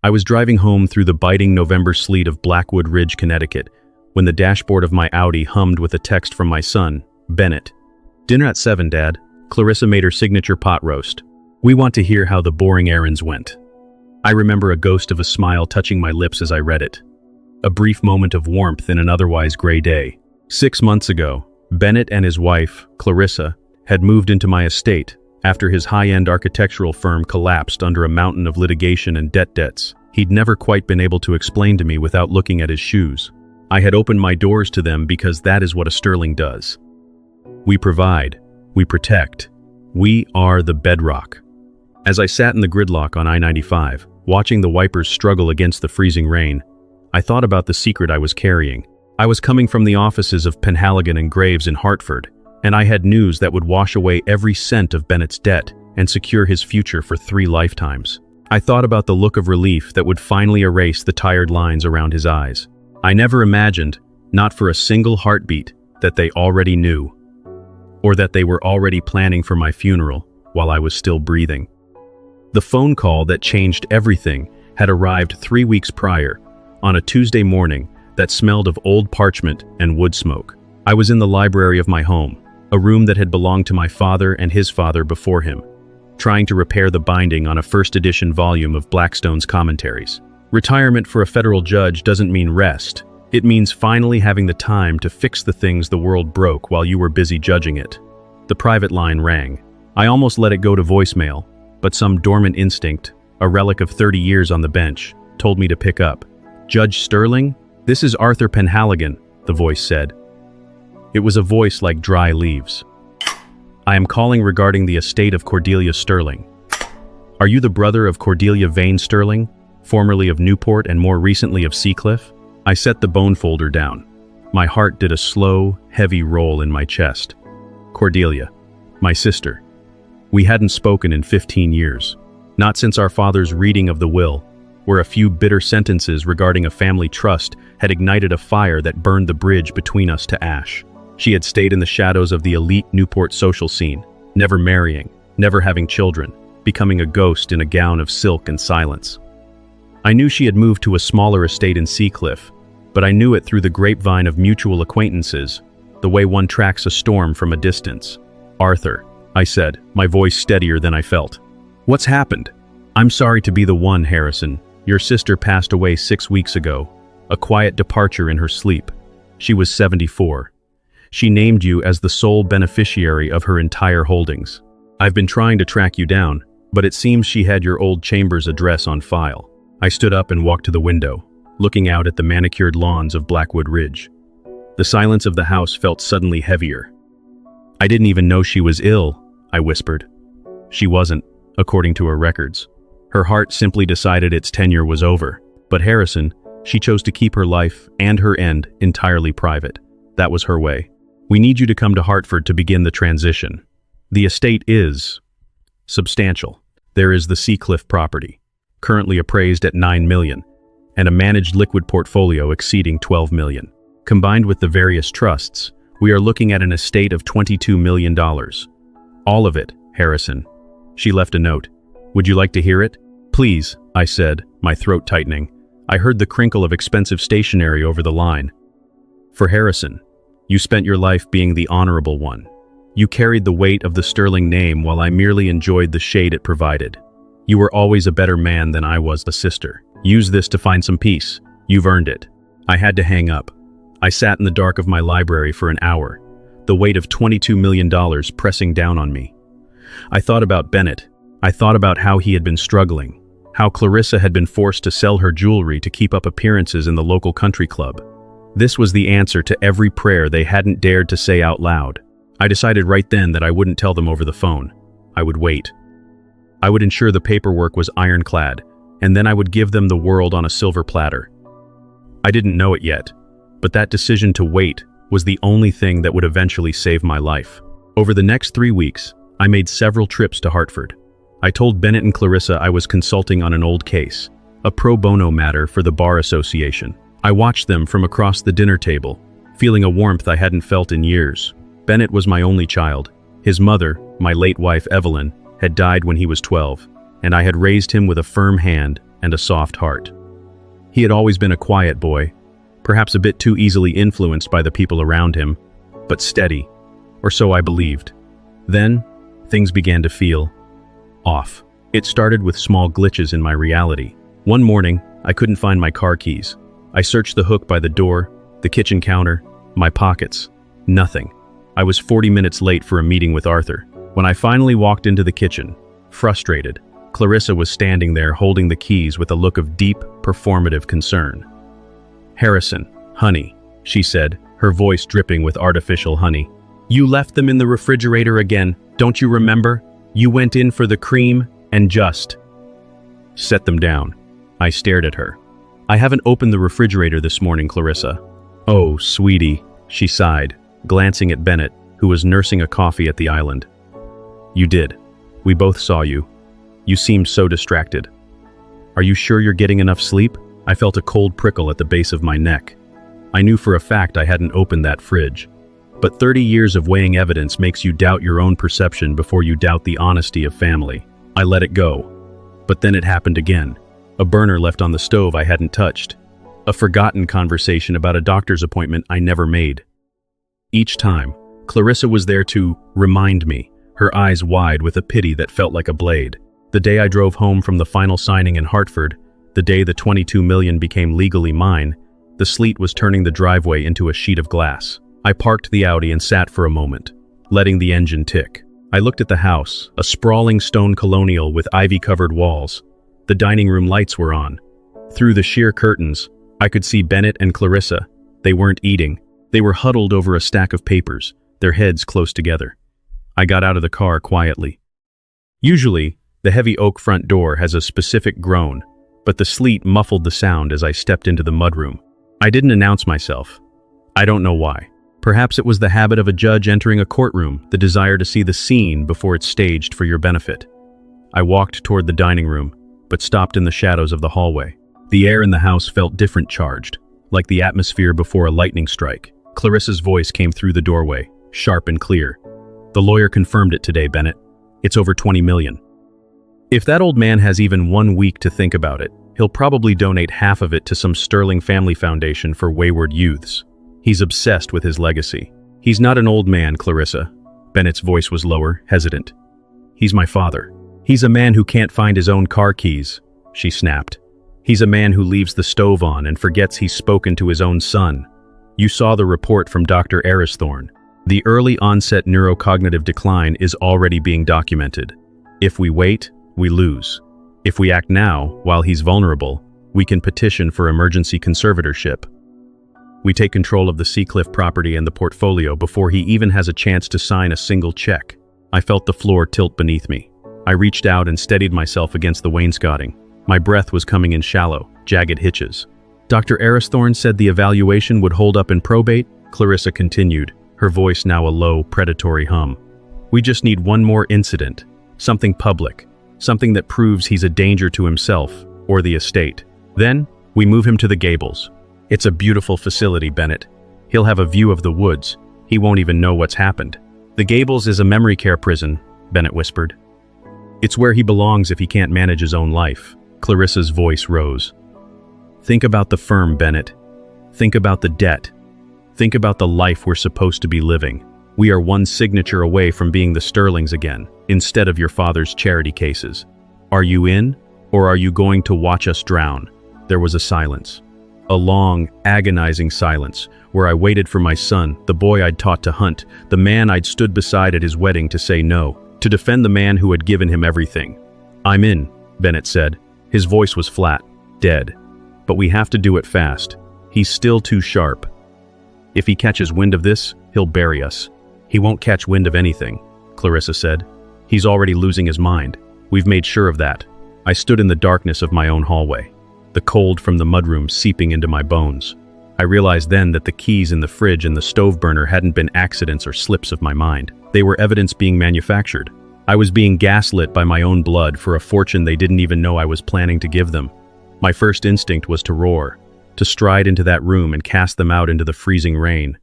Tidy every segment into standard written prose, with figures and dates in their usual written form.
I was driving home through the biting November sleet of Blackwood Ridge, Connecticut, when the dashboard of my Audi hummed with a text from my son, Bennett. "Dinner at 7, Dad. Clarissa made her signature pot roast. We want to hear how the boring errands went." I remember a ghost of a smile touching my lips as I read it. A brief moment of warmth in an otherwise gray day. 6 months ago, Bennett and his wife, Clarissa, had moved into my estate after his high-end architectural firm collapsed under a mountain of litigation and debts he'd never quite been able to explain to me without looking at his shoes. I had opened my doors to them because that is what a Sterling does. We provide, we protect, we are the bedrock. As I sat in the gridlock on I-95, watching the wipers struggle against the freezing rain, I thought about the secret I was carrying. I was coming from the offices of Penhaligon and Graves in Hartford, and I had news that would wash away every cent of Bennett's debt and secure his future for 3 lifetimes. I thought about the look of relief that would finally erase the tired lines around his eyes. I never imagined, not for a single heartbeat, that they already knew, or that they were already planning for my funeral while I was still breathing. The phone call that changed everything had arrived 3 weeks prior, on a Tuesday morning that smelled of old parchment and wood smoke. I was in the library of my home, a room that had belonged to my father and his father before him, trying to repair the binding on a first edition volume of Blackstone's commentaries. Retirement for a federal judge doesn't mean rest. It means finally having the time to fix the things the world broke while you were busy judging it. The private line rang. I almost let it go to voicemail, but some dormant instinct, a relic of 30 years on the bench, told me to pick up. "Judge Sterling? This is Arthur Penhaligon," the voice said. It was a voice like dry leaves. "I am calling regarding the estate of Cordelia Sterling. Are you the brother of Cordelia Vane Sterling, formerly of Newport and more recently of Seacliff?" I set the bone folder down. My heart did a slow, heavy roll in my chest. Cordelia, my sister. We hadn't spoken in 15 years. Not since our father's reading of the will, where a few bitter sentences regarding a family trust had ignited a fire that burned the bridge between us to ash. She had stayed in the shadows of the elite Newport social scene, never marrying, never having children, becoming a ghost in a gown of silk and silence. I knew she had moved to a smaller estate in Seacliff, but I knew it through the grapevine of mutual acquaintances, the way one tracks a storm from a distance. "Arthur," I said, my voice steadier than I felt. "What's happened?" "I'm sorry to be the one, Harrison. Your sister passed away 6 weeks ago, a quiet departure in her sleep. She was 74. She named you as the sole beneficiary of her entire holdings. I've been trying to track you down, but it seems she had your old Chambers address on file." I stood up and walked to the window, looking out at the manicured lawns of Blackwood Ridge. The silence of the house felt suddenly heavier. "I didn't even know she was ill," I whispered. She wasn't, according to her records. Her heart simply decided its tenure was over. But Harrison, she chose to keep her life and her end entirely private. That was her way. "We need you to come to Hartford to begin the transition. The estate is substantial. There is the Seacliff property, currently appraised at $9 million, and a managed liquid portfolio exceeding $12 million. Combined with the various trusts, we are looking at an estate of $22 million. All of it, Harrison." She left a note. "Would you like to hear it?" "Please," I said, my throat tightening. I heard the crinkle of expensive stationery over the line. "For Harrison, you spent your life being the honorable one. You carried the weight of the Sterling name while I merely enjoyed the shade it provided. You were always a better man than I was a sister. Use this to find some peace. You've earned it." I had to hang up. I sat in the dark of my library for an hour, the weight of $22 million pressing down on me. I thought about Bennett. I thought about how he had been struggling, how Clarissa had been forced to sell her jewelry to keep up appearances in the local country club. This was the answer to every prayer they hadn't dared to say out loud. I decided right then that I wouldn't tell them over the phone. I would wait. I would ensure the paperwork was ironclad, and then I would give them the world on a silver platter. I didn't know it yet, but that decision to wait was the only thing that would eventually save my life. Over the next 3 weeks, I made several trips to Hartford. I told Bennett and Clarissa I was consulting on an old case, a pro bono matter for the Bar Association. I watched them from across the dinner table, feeling a warmth I hadn't felt in years. Bennett was my only child. His mother, my late wife Evelyn, had died when he was 12, and I had raised him with a firm hand and a soft heart. He had always been a quiet boy, perhaps a bit too easily influenced by the people around him, but steady, or so I believed. Then, things began to feel off. It started with small glitches in my reality. One morning, I couldn't find my car keys. I searched the hook by the door, the kitchen counter, my pockets. Nothing. I was 40 minutes late for a meeting with Arthur. When I finally walked into the kitchen, frustrated, Clarissa was standing there holding the keys with a look of deep, performative concern. "Harrison, honey," she said, her voice dripping with artificial honey. "You left them in the refrigerator again, don't you remember? You went in for the cream and just..." "Set them down." I stared at her. "I haven't opened the refrigerator this morning, Clarissa." "Oh, sweetie," she sighed, glancing at Bennett, who was nursing a coffee at the island. "You did. We both saw you. You seemed so distracted. Are you sure you're getting enough sleep?" I felt a cold prickle at the base of my neck. I knew for a fact I hadn't opened that fridge. But 30 years of weighing evidence makes you doubt your own perception before you doubt the honesty of family. I let it go. But then it happened again. A burner left on the stove I hadn't touched. A forgotten conversation about a doctor's appointment I never made. Each time, Clarissa was there to remind me, her eyes wide with a pity that felt like a blade. The day I drove home from the final signing in Hartford, the day the $22 million became legally mine, the sleet was turning the driveway into a sheet of glass. I parked the Audi and sat for a moment, letting the engine tick. I looked at the house, a sprawling stone colonial with ivy-covered walls. The dining room lights were on. Through the sheer curtains, I could see Bennett and Clarissa. They weren't eating. They were huddled over a stack of papers, their heads close together. I got out of the car quietly. Usually, the heavy oak front door has a specific groan, but the sleet muffled the sound as I stepped into the mudroom. I didn't announce myself. I don't know why. Perhaps it was the habit of a judge entering a courtroom, the desire to see the scene before it's staged for your benefit. I walked toward the dining room, but stopped in the shadows of the hallway. The air in the house felt different charged, like the atmosphere before a lightning strike. Clarissa's voice came through the doorway, sharp and clear. "The lawyer confirmed it today, Bennett. It's over 20 million. If that old man has even 1 week to think about it, he'll probably donate half of it to some sterling family foundation for wayward youths. He's obsessed with his legacy. He's not an old man, Clarissa." Bennett's voice was lower, hesitant. "He's my father. He's a man who can't find his own car keys," she snapped. "He's a man who leaves the stove on and forgets he's spoken to his own son. You saw the report from Dr. Arrowsthorne. The early onset neurocognitive decline is already being documented. If we wait, we lose. If we act now, while he's vulnerable, we can petition for emergency conservatorship. We take control of the Seacliff property and the portfolio before he even has a chance to sign a single check." I felt the floor tilt beneath me. I reached out and steadied myself against the wainscoting. My breath was coming in shallow, jagged hitches. "Dr. Arrowsthorne said the evaluation would hold up in probate," Clarissa continued, her voice now a low, predatory hum. "We just need one more incident, something public, something that proves he's a danger to himself or the estate. Then, we move him to the Gables. It's a beautiful facility, Bennett. He'll have a view of the woods. He won't even know what's happened." "The Gables is a memory care prison," Bennett whispered. "It's where he belongs if he can't manage his own life." Clarissa's voice rose. "Think about the firm, Bennett. Think about the debt. Think about the life we're supposed to be living. We are one signature away from being the Sterlings again, instead of your father's charity cases. Are you in, or are you going to watch us drown?" There was a silence. A long, agonizing silence, where I waited for my son, the boy I'd taught to hunt, the man I'd stood beside at his wedding to say no, to defend the man who had given him everything. "I'm in," Bennett said. His voice was flat, dead. "But we have to do it fast. He's still too sharp. If he catches wind of this, he'll bury us." "He won't catch wind of anything," Clarissa said. "He's already losing his mind. We've made sure of that." I stood in the darkness of my own hallway, the cold from the mudroom seeping into my bones. I realized then that the keys in the fridge and the stove burner hadn't been accidents or slips of my mind. They were evidence being manufactured. I was being gaslit by my own blood for a fortune they didn't even know I was planning to give them. My first instinct was to roar, to stride into that room and cast them out into the freezing rain.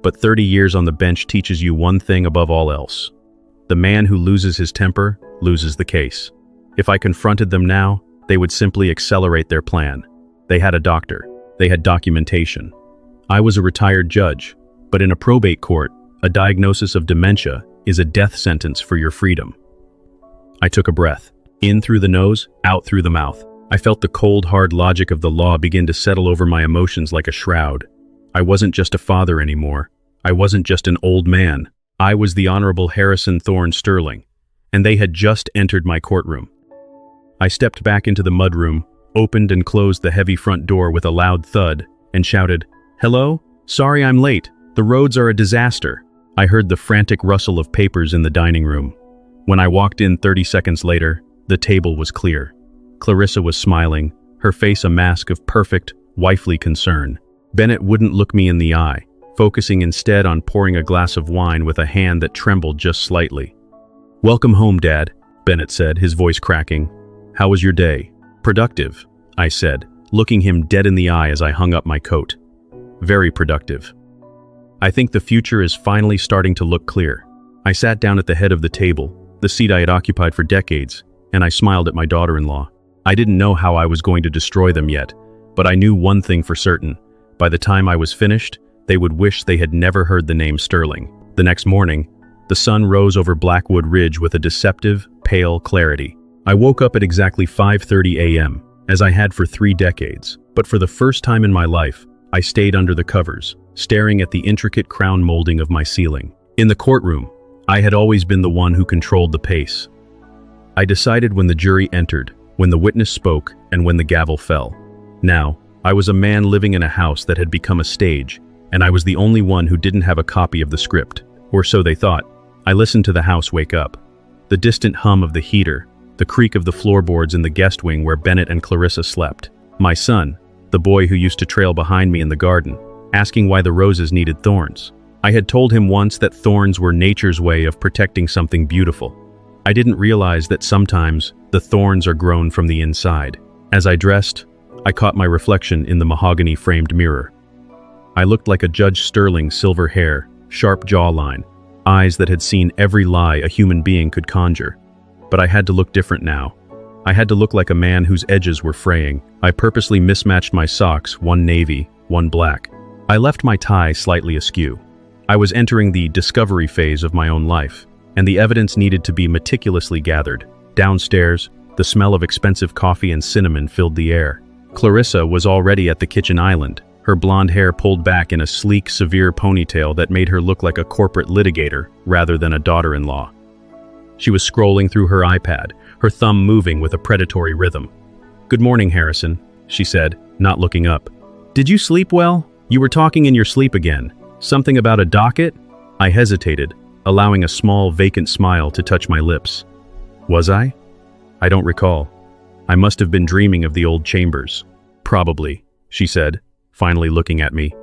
But 30 years on the bench teaches you one thing above all else. The man who loses his temper loses the case. If I confronted them now, They would simply accelerate their plan. They had a doctor. They had documentation. I was a retired judge, but in a probate court, a diagnosis of dementia is a death sentence for your freedom. I took a breath. In through the nose, out through the mouth. I felt the cold, hard logic of the law begin to settle over my emotions like a shroud. I wasn't just a father anymore. I wasn't just an old man. I was the Honorable Harrison Thorne Sterling, and they had just entered my courtroom. I stepped back into the mudroom, opened and closed the heavy front door with a loud thud, and shouted, "Hello? Sorry I'm late. The roads are a disaster." I heard the frantic rustle of papers in the dining room. When I walked in 30 seconds later, the table was clear. Clarissa was smiling, her face a mask of perfect, wifely concern. Bennett wouldn't look me in the eye, focusing instead on pouring a glass of wine with a hand that trembled just slightly. "Welcome home, Dad," Bennett said, his voice cracking. "How was your day?" "Productive," I said, looking him dead in the eye as I hung up my coat. "Very productive. I think the future is finally starting to look clear." I sat down at the head of the table, the seat I had occupied for decades, and I smiled at my daughter-in-law. I didn't know how I was going to destroy them yet, but I knew one thing for certain. By the time I was finished, they would wish they had never heard the name Sterling. The next morning, the sun rose over Blackwood Ridge with a deceptive, pale clarity. I woke up at exactly 5:30 a.m., as I had for 3 decades, but for the first time in my life, I stayed under the covers, staring at the intricate crown molding of my ceiling. In the courtroom, I had always been the one who controlled the pace. I decided when the jury entered, when the witness spoke, and when the gavel fell. Now, I was a man living in a house that had become a stage, and I was the only one who didn't have a copy of the script, or so they thought. I listened to the house wake up. The distant hum of the heater, the creak of the floorboards in the guest wing where Bennett and Clarissa slept. My son, the boy who used to trail behind me in the garden, asking why the roses needed thorns. I had told him once that thorns were nature's way of protecting something beautiful. I didn't realize that sometimes the thorns are grown from the inside. As I dressed, I caught my reflection in the mahogany-framed mirror. I looked like a Judge Sterling's silver hair, sharp jawline, eyes that had seen every lie a human being could conjure. But I had to look different now. I had to look like a man whose edges were fraying. I purposely mismatched my socks, one navy, one black. I left my tie slightly askew. I was entering the discovery phase of my own life, and the evidence needed to be meticulously gathered. Downstairs, the smell of expensive coffee and cinnamon filled the air. Clarissa was already at the kitchen island, her blonde hair pulled back in a sleek, severe ponytail that made her look like a corporate litigator rather than a daughter-in-law. She was scrolling through her iPad, her thumb moving with a predatory rhythm. "Good morning, Harrison," she said, not looking up. "Did you sleep well? You were talking in your sleep again. Something about a docket?" I hesitated, allowing a small, vacant smile to touch my lips. Was I? I don't recall. I must have been dreaming of the old chambers. "Probably," she said, finally looking at me.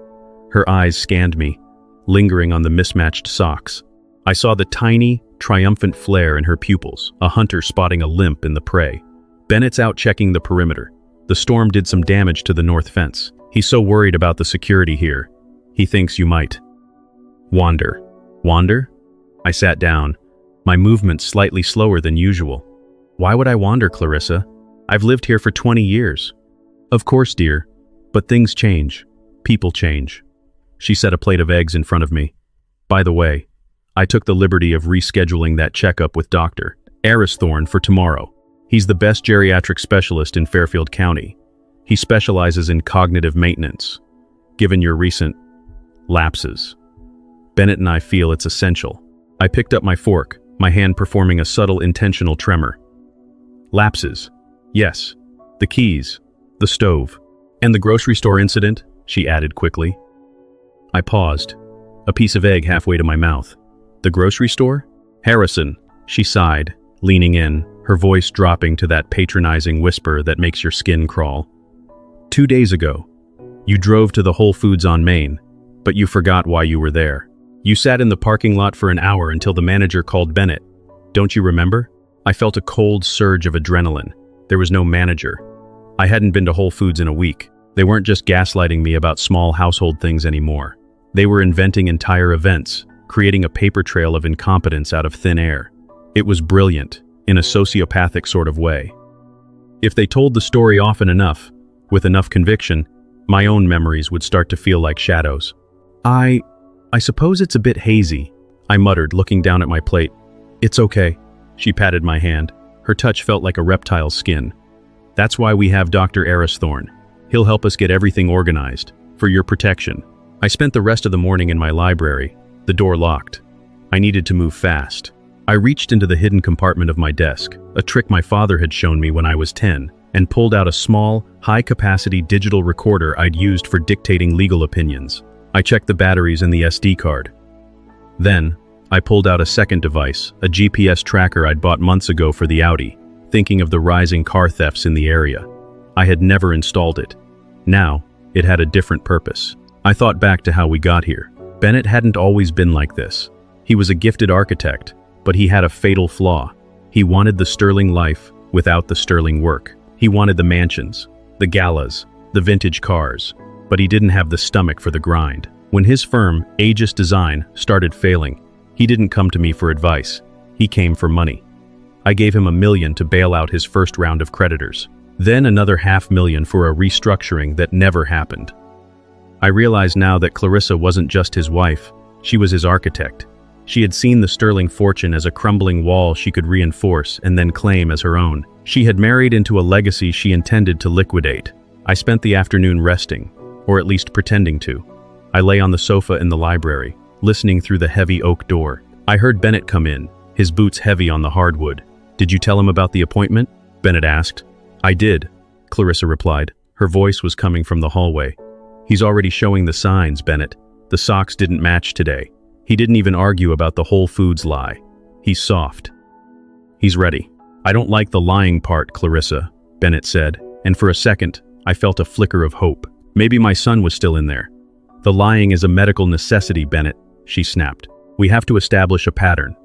Her eyes scanned me, lingering on the mismatched socks. I saw the tiny, triumphant flare in her pupils, a hunter spotting a limp in the prey. "Bennett's out checking the perimeter. The storm did some damage to the north fence. He's so worried about the security here. He thinks you might wander." "Wander?" I sat down, my movements slightly slower than usual. "Why would I wander, Clarissa? I've lived here for 20 years. "Of course, dear. But things change. People change." She set a plate of eggs in front of me. "By the way, I took the liberty of rescheduling that checkup with Dr. Thorne for tomorrow. He's the best geriatric specialist in Fairfield County. He specializes in cognitive maintenance. Given your recent lapses, Bennett and I feel it's essential." I picked up my fork, my hand performing a subtle intentional tremor. "Lapses. Yes. The keys. The stove. And the grocery store incident," she added quickly. I paused, a piece of egg halfway to my mouth. "The grocery store?" "Harrison," she sighed, leaning in, her voice dropping to that patronizing whisper that makes your skin crawl. 2 days ago, you drove to the Whole Foods on Main, but you forgot why you were there. You sat in the parking lot for an hour until the manager called Bennett. Don't you remember?" I felt a cold surge of adrenaline. There was no manager. I hadn't been to Whole Foods in a week. They weren't just gaslighting me about small household things anymore. They were inventing entire events, creating a paper trail of incompetence out of thin air. It was brilliant, in a sociopathic sort of way. If they told the story often enough, with enough conviction, my own memories would start to feel like shadows. I suppose it's a bit hazy, I muttered, looking down at my plate. It's okay. She patted my hand. Her touch felt like a reptile's skin. That's why we have Dr. Arrowthorne. He'll help us get everything organized, for your protection. I spent the rest of the morning in my library, the door locked. I needed to move fast. I reached into the hidden compartment of my desk, a trick my father had shown me when I was 10, and pulled out a small, high-capacity digital recorder I'd used for dictating legal opinions. I checked the batteries and the SD card. Then, I pulled out a second device, a GPS tracker I'd bought months ago for the Audi, thinking of the rising car thefts in the area. I had never installed it. Now, it had a different purpose. I thought back to how we got here. Bennett hadn't always been like this. He was a gifted architect, but he had a fatal flaw. He wanted the sterling life without the sterling work. He wanted the mansions, the galas, the vintage cars, but he didn't have the stomach for the grind. When his firm, Aegis Design, started failing, he didn't come to me for advice. He came for money. I gave him $1 million to bail out his first round of creditors. Then another $500,000 for a restructuring that never happened. I realize now that Clarissa wasn't just his wife, she was his architect. She had seen the sterling fortune as a crumbling wall she could reinforce and then claim as her own. She had married into a legacy she intended to liquidate. I spent the afternoon resting, or at least pretending to. I lay on the sofa in the library, listening through the heavy oak door. I heard Bennett come in, his boots heavy on the hardwood. Did you tell him about the appointment? Bennett asked. I did, Clarissa replied. Her voice was coming from the hallway. He's already showing the signs, Bennett. The socks didn't match today. He didn't even argue about the Whole Foods lie. He's soft. He's ready. I don't like the lying part, Clarissa, Bennett said, and for a second, I felt a flicker of hope. Maybe my son was still in there. The lying is a medical necessity, Bennett, she snapped. We have to establish a pattern.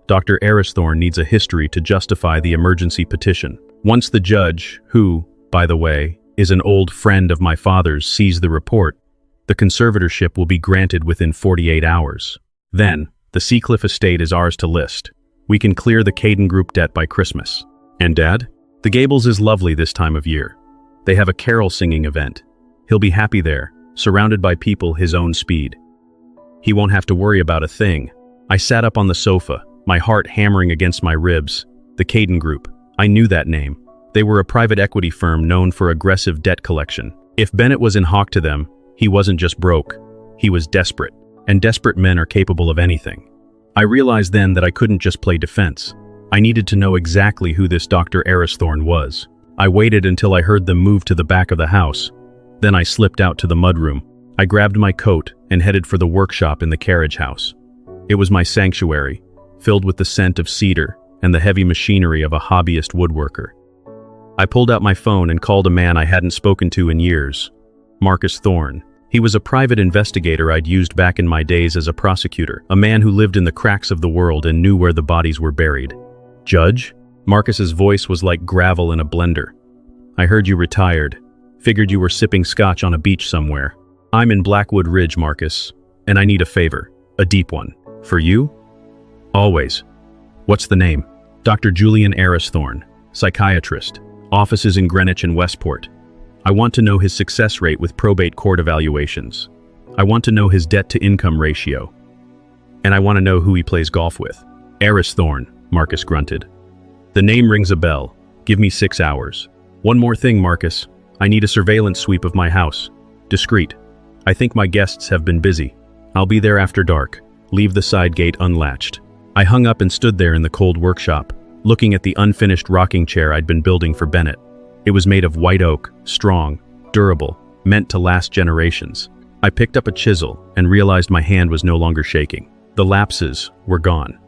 Dr. Arrowthorne needs a history to justify the emergency petition. Once the judge, who, by the way, is an old friend of my father's, sees the report, the conservatorship will be granted within 48 hours. Then, the Seacliff estate is ours to list. We can clear the Caden Group debt by Christmas. And Dad? The Gables is lovely this time of year. They have a carol singing event. He'll be happy there, surrounded by people his own speed. He won't have to worry about a thing. I sat up on the sofa, my heart hammering against my ribs. The Caden Group. I knew that name. They were a private equity firm known for aggressive debt collection. If Bennett was in hock to them, he wasn't just broke. He was desperate. And desperate men are capable of anything. I realized then that I couldn't just play defense. I needed to know exactly who this Dr. Arrowthorne was. I waited until I heard them move to the back of the house. Then I slipped out to the mudroom. I grabbed my coat and headed for the workshop in the carriage house. It was my sanctuary, filled with the scent of cedar and the heavy machinery of a hobbyist woodworker. I pulled out my phone and called a man I hadn't spoken to in years, Marcus Thorne. He was a private investigator I'd used back in my days as a prosecutor, a man who lived in the cracks of the world and knew where the bodies were buried. Judge? Marcus's voice was like gravel in a blender. I heard you retired. Figured you were sipping scotch on a beach somewhere. I'm in Blackwood Ridge, Marcus, and I need a favor, a deep one. For you? Always. What's the name? Dr. Julian Arrowthorne, psychiatrist, offices in Greenwich and Westport. I want to know his success rate with probate court evaluations. I want to know his debt-to-income ratio. And I want to know who he plays golf with. Arrowthorne, Marcus grunted. The name rings a bell. Give me 6 hours. One more thing, Marcus. I need a surveillance sweep of my house. Discreet. I think my guests have been busy. I'll be there after dark. Leave the side gate unlatched. I hung up and stood there in the cold workshop, looking at the unfinished rocking chair I'd been building for Bennett. It was made of white oak, strong, durable, meant to last generations. I picked up a chisel and realized my hand was no longer shaking. The lapses were gone.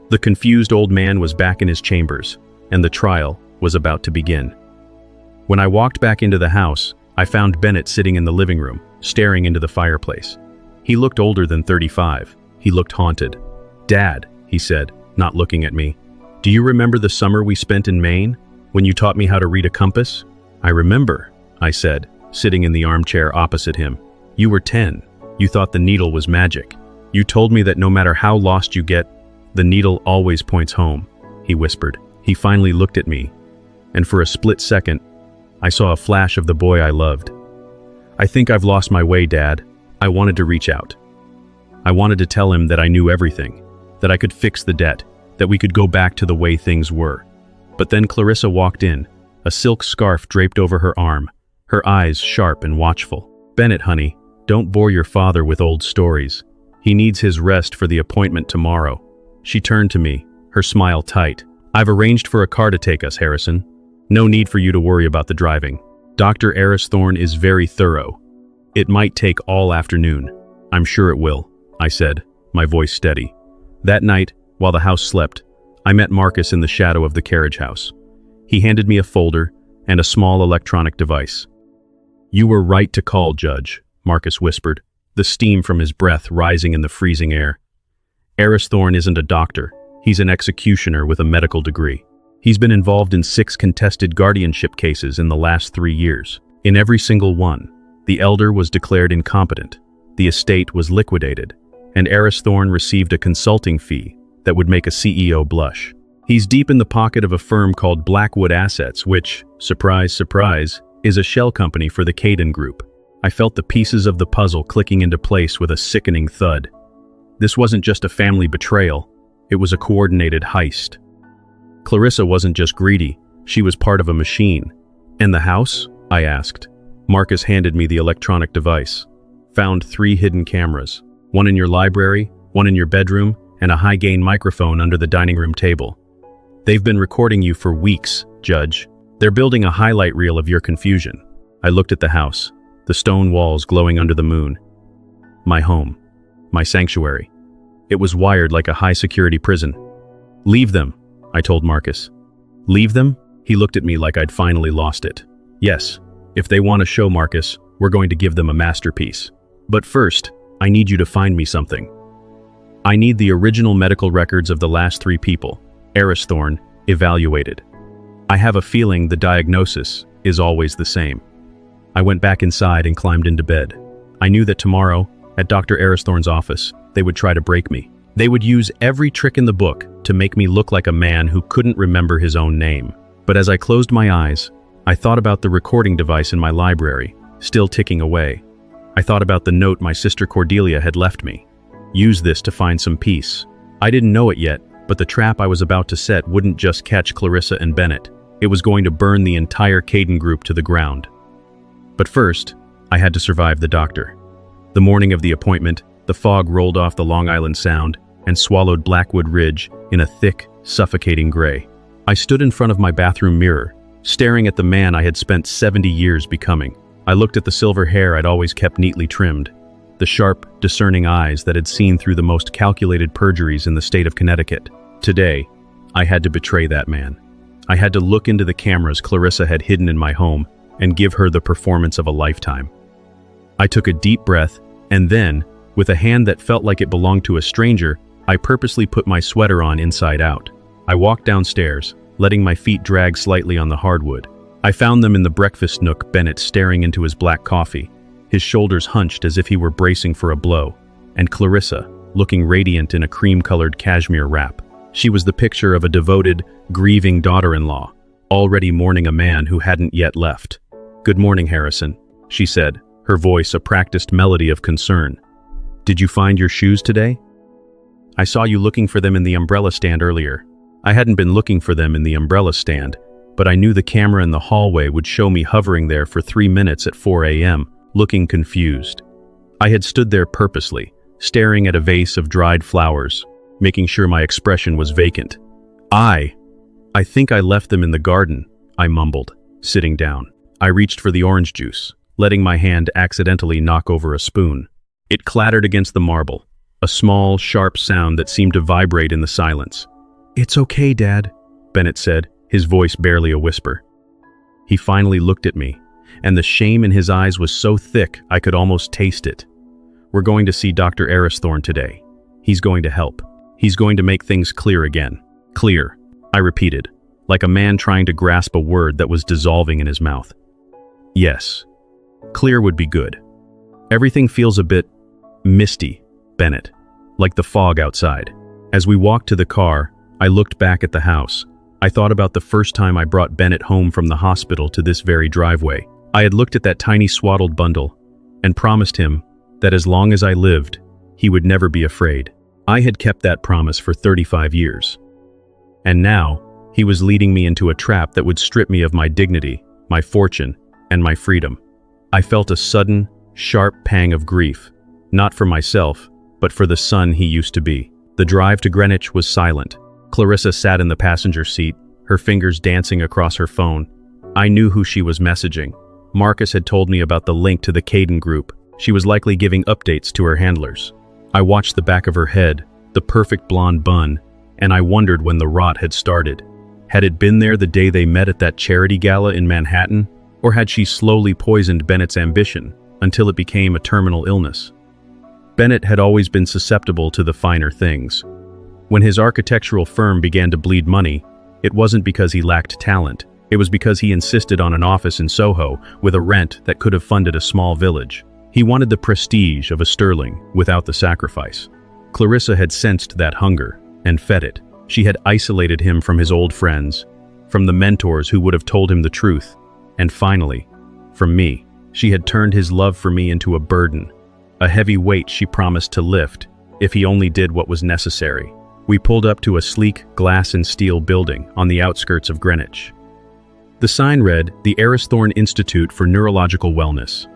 The confused old man was back in his chambers, and the trial was about to begin. When I walked back into the house, I found Bennett sitting in the living room, staring into the fireplace. He looked older than 35. He looked haunted. Dad, he said, not looking at me. Do you remember the summer we spent in Maine? When you taught me how to read a compass? I remember, I said, sitting in the armchair opposite him. You were 10. You thought the needle was magic. You told me that no matter how lost you get, the needle always points home, he whispered. He finally looked at me, and for a split second, I saw a flash of the boy I loved. "I think I've lost my way, Dad." I wanted to reach out. I wanted to tell him that I knew everything, that I could fix the debt, that we could go back to the way things were. But then Clarissa walked in, a silk scarf draped over her arm, her eyes sharp and watchful. "Bennett, honey, don't bore your father with old stories. He needs his rest for the appointment tomorrow." She turned to me, her smile tight. "I've arranged for a car to take us, Harrison. No need for you to worry about the driving. Dr. Arrowthorne is very thorough. It might take all afternoon." "I'm sure it will," I said, my voice steady. That night, while the house slept, I met Marcus in the shadow of the carriage house. He handed me a folder and a small electronic device. "You were right to call, Judge," Marcus whispered, the steam from his breath rising in the freezing air. "Arrowthorne isn't a doctor. He's an executioner with a medical degree. He's been involved in 6 contested guardianship cases in the last 3 years. In every single one, the elder was declared incompetent, the estate was liquidated, and Arrowthorne received a consulting fee that would make a CEO blush. He's deep in the pocket of a firm called Blackwood Assets, which, surprise, surprise, is a shell company for the Caden Group." I felt the pieces of the puzzle clicking into place with a sickening thud. This wasn't just a family betrayal, it was a coordinated heist. Clarissa wasn't just greedy, she was part of a machine. "And the house?" I asked. Marcus handed me the electronic device. "Found 3 hidden cameras. One in your library, one in your bedroom, and a high-gain microphone under the dining room table. They've been recording you for weeks, Judge. They're building a highlight reel of your confusion." I looked at the house, the stone walls glowing under the moon. My home. My sanctuary. It was wired like a high-security prison. "Leave them," I told Marcus. "Leave them?" He looked at me like I'd finally lost it. "Yes, if they want a show, Marcus, we're going to give them a masterpiece. But first, I need you to find me something. I need the original medical records of the last 3 people, Arrowthorne, evaluated. I have a feeling the diagnosis is always the same." I went back inside and climbed into bed. I knew that tomorrow, at Dr. Arrowthorne's office, they would try to break me. They would use every trick in the book to make me look like a man who couldn't remember his own name. But as I closed my eyes, I thought about the recording device in my library, still ticking away. I thought about the note my sister Cordelia had left me. Use this to find some peace. I didn't know it yet, but the trap I was about to set wouldn't just catch Clarissa and Bennett. It was going to burn the entire Caden Group to the ground. But first, I had to survive the doctor. The morning of the appointment, the fog rolled off the Long Island Sound and swallowed Blackwood Ridge in a thick, suffocating gray. I stood in front of my bathroom mirror, staring at the man I had spent 70 years becoming. I looked at the silver hair I'd always kept neatly trimmed, the sharp, discerning eyes that had seen through the most calculated perjuries in the state of Connecticut. Today, I had to betray that man. I had to look into the cameras Clarissa had hidden in my home and give her the performance of a lifetime. I took a deep breath, and then, with a hand that felt like it belonged to a stranger, I purposely put my sweater on inside out. I walked downstairs, letting my feet drag slightly on the hardwood. I found them in the breakfast nook, Bennett staring into his black coffee, his shoulders hunched as if he were bracing for a blow, and Clarissa, looking radiant in a cream-colored cashmere wrap. She was the picture of a devoted, grieving daughter-in-law, already mourning a man who hadn't yet left. "Good morning, Harrison," she said, her voice a practiced melody of concern. "Did you find your shoes today? I saw you looking for them in the umbrella stand earlier." I hadn't been looking for them in the umbrella stand, but I knew the camera in the hallway would show me hovering there for 3 minutes at 4 a.m., looking confused. I had stood there purposely, staring at a vase of dried flowers, making sure my expression was vacant. I think I left them in the garden," I mumbled, sitting down. I reached for the orange juice, letting my hand accidentally knock over a spoon. It clattered against the marble, a small, sharp sound that seemed to vibrate in the silence. "It's okay, Dad," Bennett said, his voice barely a whisper. He finally looked at me, and the shame in his eyes was so thick I could almost taste it. "We're going to see Dr. Arrowthorne today. He's going to help. He's going to make things clear again." "Clear," I repeated, like a man trying to grasp a word that was dissolving in his mouth. "Yes, clear would be good. Everything feels a bit misty, Bennett, like the fog outside." As we walked to the car, I looked back at the house, I thought about the first time I brought Bennett home from the hospital to this very driveway. I had looked at that tiny swaddled bundle and promised him that as long as I lived, he would never be afraid. I had kept that promise for 35 years. And now, he was leading me into a trap that would strip me of my dignity, my fortune, and my freedom. I felt a sudden, sharp pang of grief, not for myself, but for the son he used to be. The drive to Greenwich was silent. Clarissa sat in the passenger seat, her fingers dancing across her phone. I knew who she was messaging. Marcus had told me about the link to the Caden group. She was likely giving updates to her handlers. I watched the back of her head, the perfect blonde bun, and I wondered when the rot had started. Had it been there the day they met at that charity gala in Manhattan, or had she slowly poisoned Bennett's ambition until it became a terminal illness? Bennett had always been susceptible to the finer things. When his architectural firm began to bleed money, it wasn't because he lacked talent. It was because he insisted on an office in Soho with a rent that could have funded a small village. He wanted the prestige of a sterling without the sacrifice. Clarissa had sensed that hunger and fed it. She had isolated him from his old friends, from the mentors who would have told him the truth, and finally, from me. She had turned his love for me into a burden, a heavy weight she promised to lift if he only did what was necessary. We pulled up to a sleek glass and steel building on the outskirts of Greenwich. The sign read, "The Eristhorne Institute for Neurological Wellness."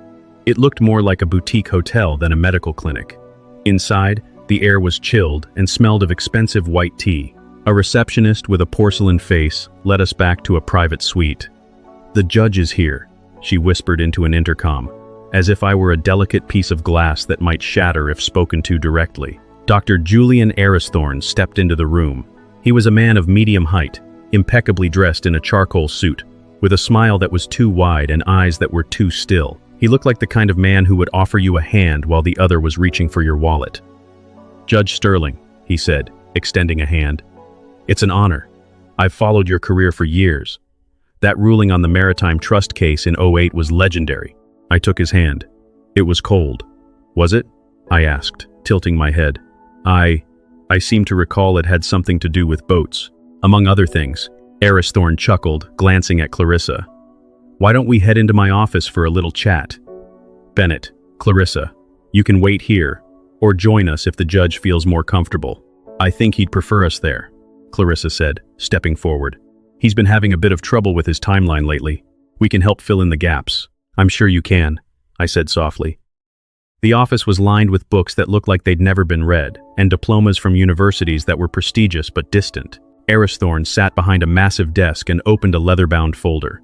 It looked more like a boutique hotel than a medical clinic. Inside, the air was chilled and smelled of expensive white tea. A receptionist with a porcelain face led us back to a private suite. "The judge is here," she whispered into an intercom, as if I were a delicate piece of glass that might shatter if spoken to directly. Dr. Julian Eristhorne stepped into the room. He was a man of medium height, impeccably dressed in a charcoal suit, with a smile that was too wide and eyes that were too still. He looked like the kind of man who would offer you a hand while the other was reaching for your wallet. "Judge Sterling," he said, extending a hand. "It's an honor. I've followed your career for years. That ruling on the Maritime Trust case in '08 was legendary." I took his hand. It was cold. "Was it?" I asked, tilting my head. I seem to recall it had something to do with boats. Among other things. Eristhorne chuckled, glancing at Clarissa. "Why don't we head into my office for a little chat? Bennett, Clarissa, you can wait here, or join us if the judge feels more comfortable." "I think he'd prefer us there," Clarissa said, stepping forward. "He's been having a bit of trouble with his timeline lately. We can help fill in the gaps." "I'm sure you can," I said softly. The office was lined with books that looked like they'd never been read, and diplomas from universities that were prestigious but distant. Eristhorne sat behind a massive desk and opened a leather-bound folder.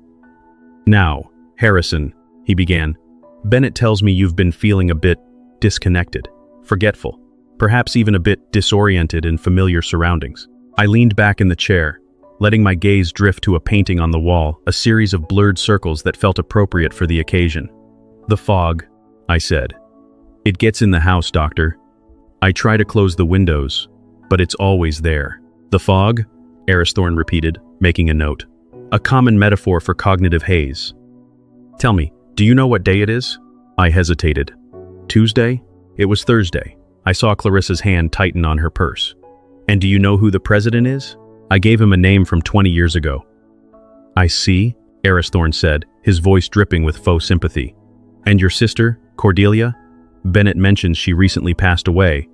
"Now, Harrison," he began, "Bennett tells me you've been feeling a bit disconnected, forgetful, perhaps even a bit disoriented in familiar surroundings." I leaned back in the chair, letting my gaze drift to a painting on the wall, a series of blurred circles that felt appropriate for the occasion. "The fog," I said. "It gets in the house, Doctor. I try to close the windows, but it's always there." "The fog?" Eristhorne repeated, making a note. "A common metaphor for cognitive haze. Tell me, do you know what day it is?" I hesitated. "Tuesday?" It was Thursday. I saw Clarissa's hand tighten on her purse. "And do you know who the president is?" I gave him a name from 20 years ago. "I see," Eristhorne said, his voice dripping with faux sympathy. "And your sister, Cordelia? Bennett mentions she recently passed away.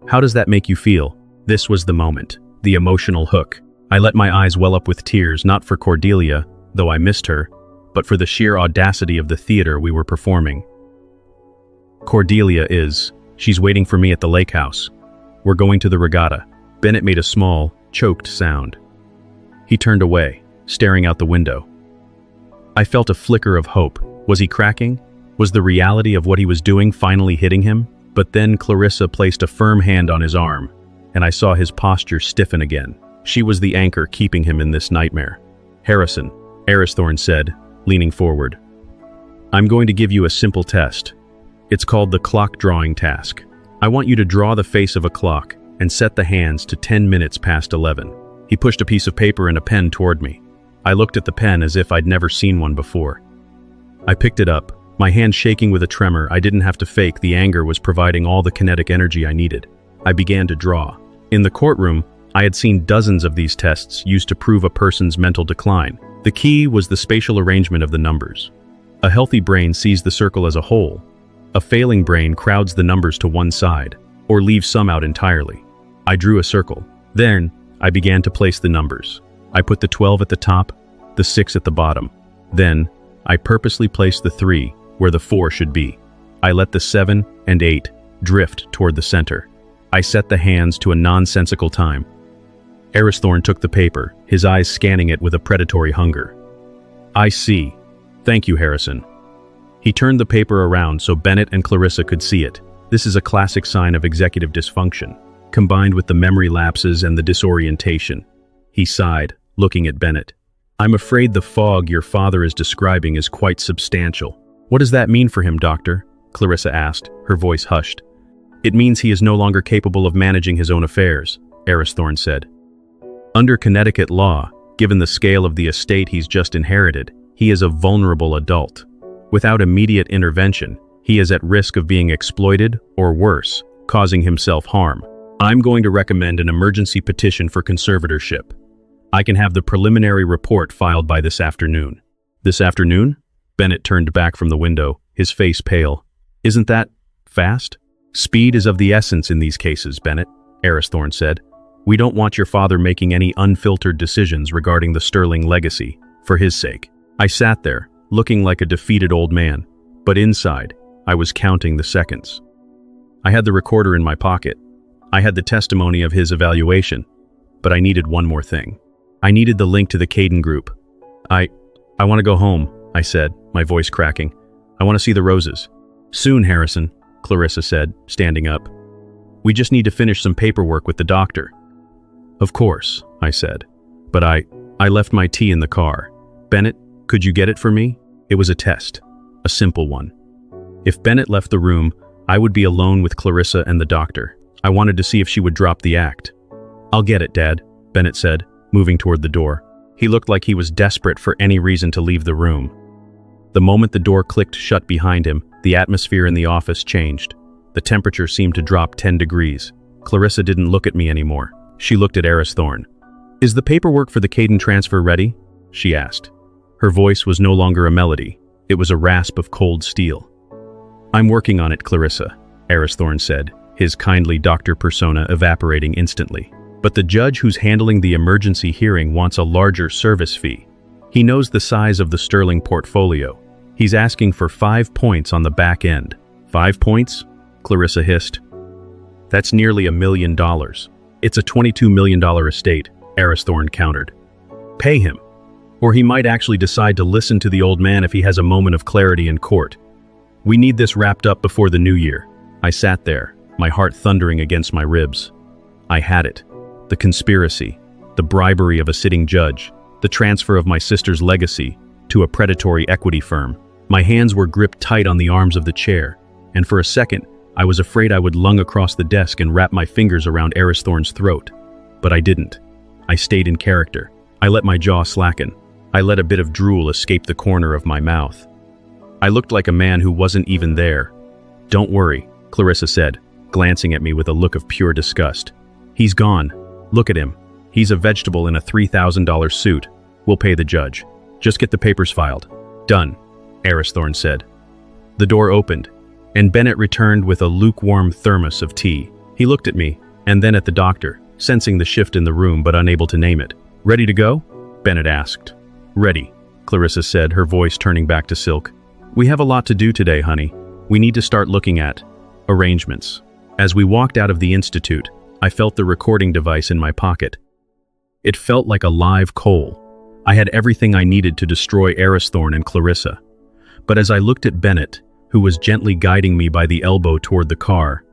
How does that make you feel?" This was the moment, the emotional hook. I let my eyes well up with tears, not for Cordelia, though I missed her, but for the sheer audacity of the theater we were performing. "Cordelia is. She's waiting for me at the lake house. We're going to the regatta." Bennett made a small, choked sound. He turned away, staring out the window. I felt a flicker of hope. Was he cracking? Was the reality of what he was doing finally hitting him? But then Clarissa placed a firm hand on his arm, and I saw his posture stiffen again. She was the anchor keeping him in this nightmare. "Harrison," Eristhorne said, leaning forward. "I'm going to give you a simple test. It's called the clock drawing task. I want you to draw the face of a clock and set the hands to 10 minutes past 11. He pushed a piece of paper and a pen toward me. I looked at the pen as if I'd never seen one before. I picked it up, my hand shaking with a tremor I didn't have to fake. The anger was providing all the kinetic energy I needed. I began to draw. In the courtroom, I had seen dozens of these tests used to prove a person's mental decline. The key was the spatial arrangement of the numbers. A healthy brain sees the circle as a whole. A failing brain crowds the numbers to one side, or leaves some out entirely. I drew a circle. Then, I began to place the numbers. I put the 12 at the top, the 6 at the bottom. Then, I purposely placed the 3 where the 4 should be. I let the 7 and 8 drift toward the center. I set the hands to a nonsensical time. Aristhorn took the paper, his eyes scanning it with a predatory hunger. "I see. Thank you, Harrison." He turned the paper around so Bennett and Clarissa could see it. This is a classic sign of executive dysfunction, combined with the memory lapses and the disorientation. He sighed, looking at Bennett. "I'm afraid the fog your father is describing is quite substantial." "What does that mean for him, doctor?" Clarissa asked, her voice hushed. "It means he is no longer capable of managing his own affairs," Aristhorn said. "Under Connecticut law, given the scale of the estate he's just inherited, he is a vulnerable adult. Without immediate intervention, he is at risk of being exploited or worse, causing himself harm. I'm going to recommend an emergency petition for conservatorship. I can have the preliminary report filed by this afternoon." "This afternoon?" Bennett turned back from the window, his face pale. "Isn't that fast?" "Speed is of the essence in these cases, Bennett," Aristhorn said. "We don't want your father making any unfiltered decisions regarding the Sterling legacy, for his sake." I sat there, looking like a defeated old man, but inside, I was counting the seconds. I had the recorder in my pocket. I had the testimony of his evaluation, but I needed one more thing. I needed the link to the Caden group. I want to go home," I said, my voice cracking. "I want to see the roses." "Soon, Harrison," Clarissa said, standing up. "We just need to finish some paperwork with the doctor." "Of course," I said, "but I left my tea in the car. Bennett, could you get it for me?" It was a test, a simple one. If Bennett left the room, I would be alone with Clarissa and the doctor. I wanted to see if she would drop the act. "I'll get it, Dad," Bennett said, moving toward the door. He looked like he was desperate for any reason to leave the room. The moment the door clicked shut behind him, the atmosphere in the office changed. The temperature seemed to drop 10 degrees. Clarissa didn't look at me anymore. She looked at Aristhorn. "Is the paperwork for the Caden transfer ready?" she asked. Her voice was no longer a melody. It was a rasp of cold steel. "I'm working on it, Clarissa," Aristhorn said, his kindly doctor persona evaporating instantly. "But the judge who's handling the emergency hearing wants a larger service fee. He knows the size of the Sterling portfolio. He's asking for 5 points on the back end." "5 points?" Clarissa hissed. "That's nearly $1 million. It's a $22 million estate," Aristhorn countered. "Pay him. Or he might actually decide to listen to the old man if he has a moment of clarity in court. We need this wrapped up before the new year." I sat there, my heart thundering against my ribs. I had it. The conspiracy, the bribery of a sitting judge, the transfer of my sister's legacy to a predatory equity firm. My hands were gripped tight on the arms of the chair, and for a second, I was afraid I would lung across the desk and wrap my fingers around Aristhorn's throat. But I didn't. I stayed in character. I let my jaw slacken. I let a bit of drool escape the corner of my mouth. I looked like a man who wasn't even there. "Don't worry," Clarissa said, glancing at me with a look of pure disgust. "He's gone. Look at him. He's a vegetable in a $3,000 suit. We'll pay the judge. Just get the papers filed." "Done," Aristhorn said. The door opened, and Bennett returned with a lukewarm thermos of tea. He looked at me, and then at the doctor, sensing the shift in the room but unable to name it. "Ready to go?" Bennett asked. "Ready," Clarissa said, her voice turning back to silk. "We have a lot to do today, honey. We need to start looking at arrangements." As we walked out of the institute, I felt the recording device in my pocket. It felt like a live coal. I had everything I needed to destroy Aristhorn and Clarissa. But as I looked at Bennett, who was gently guiding me by the elbow toward the car,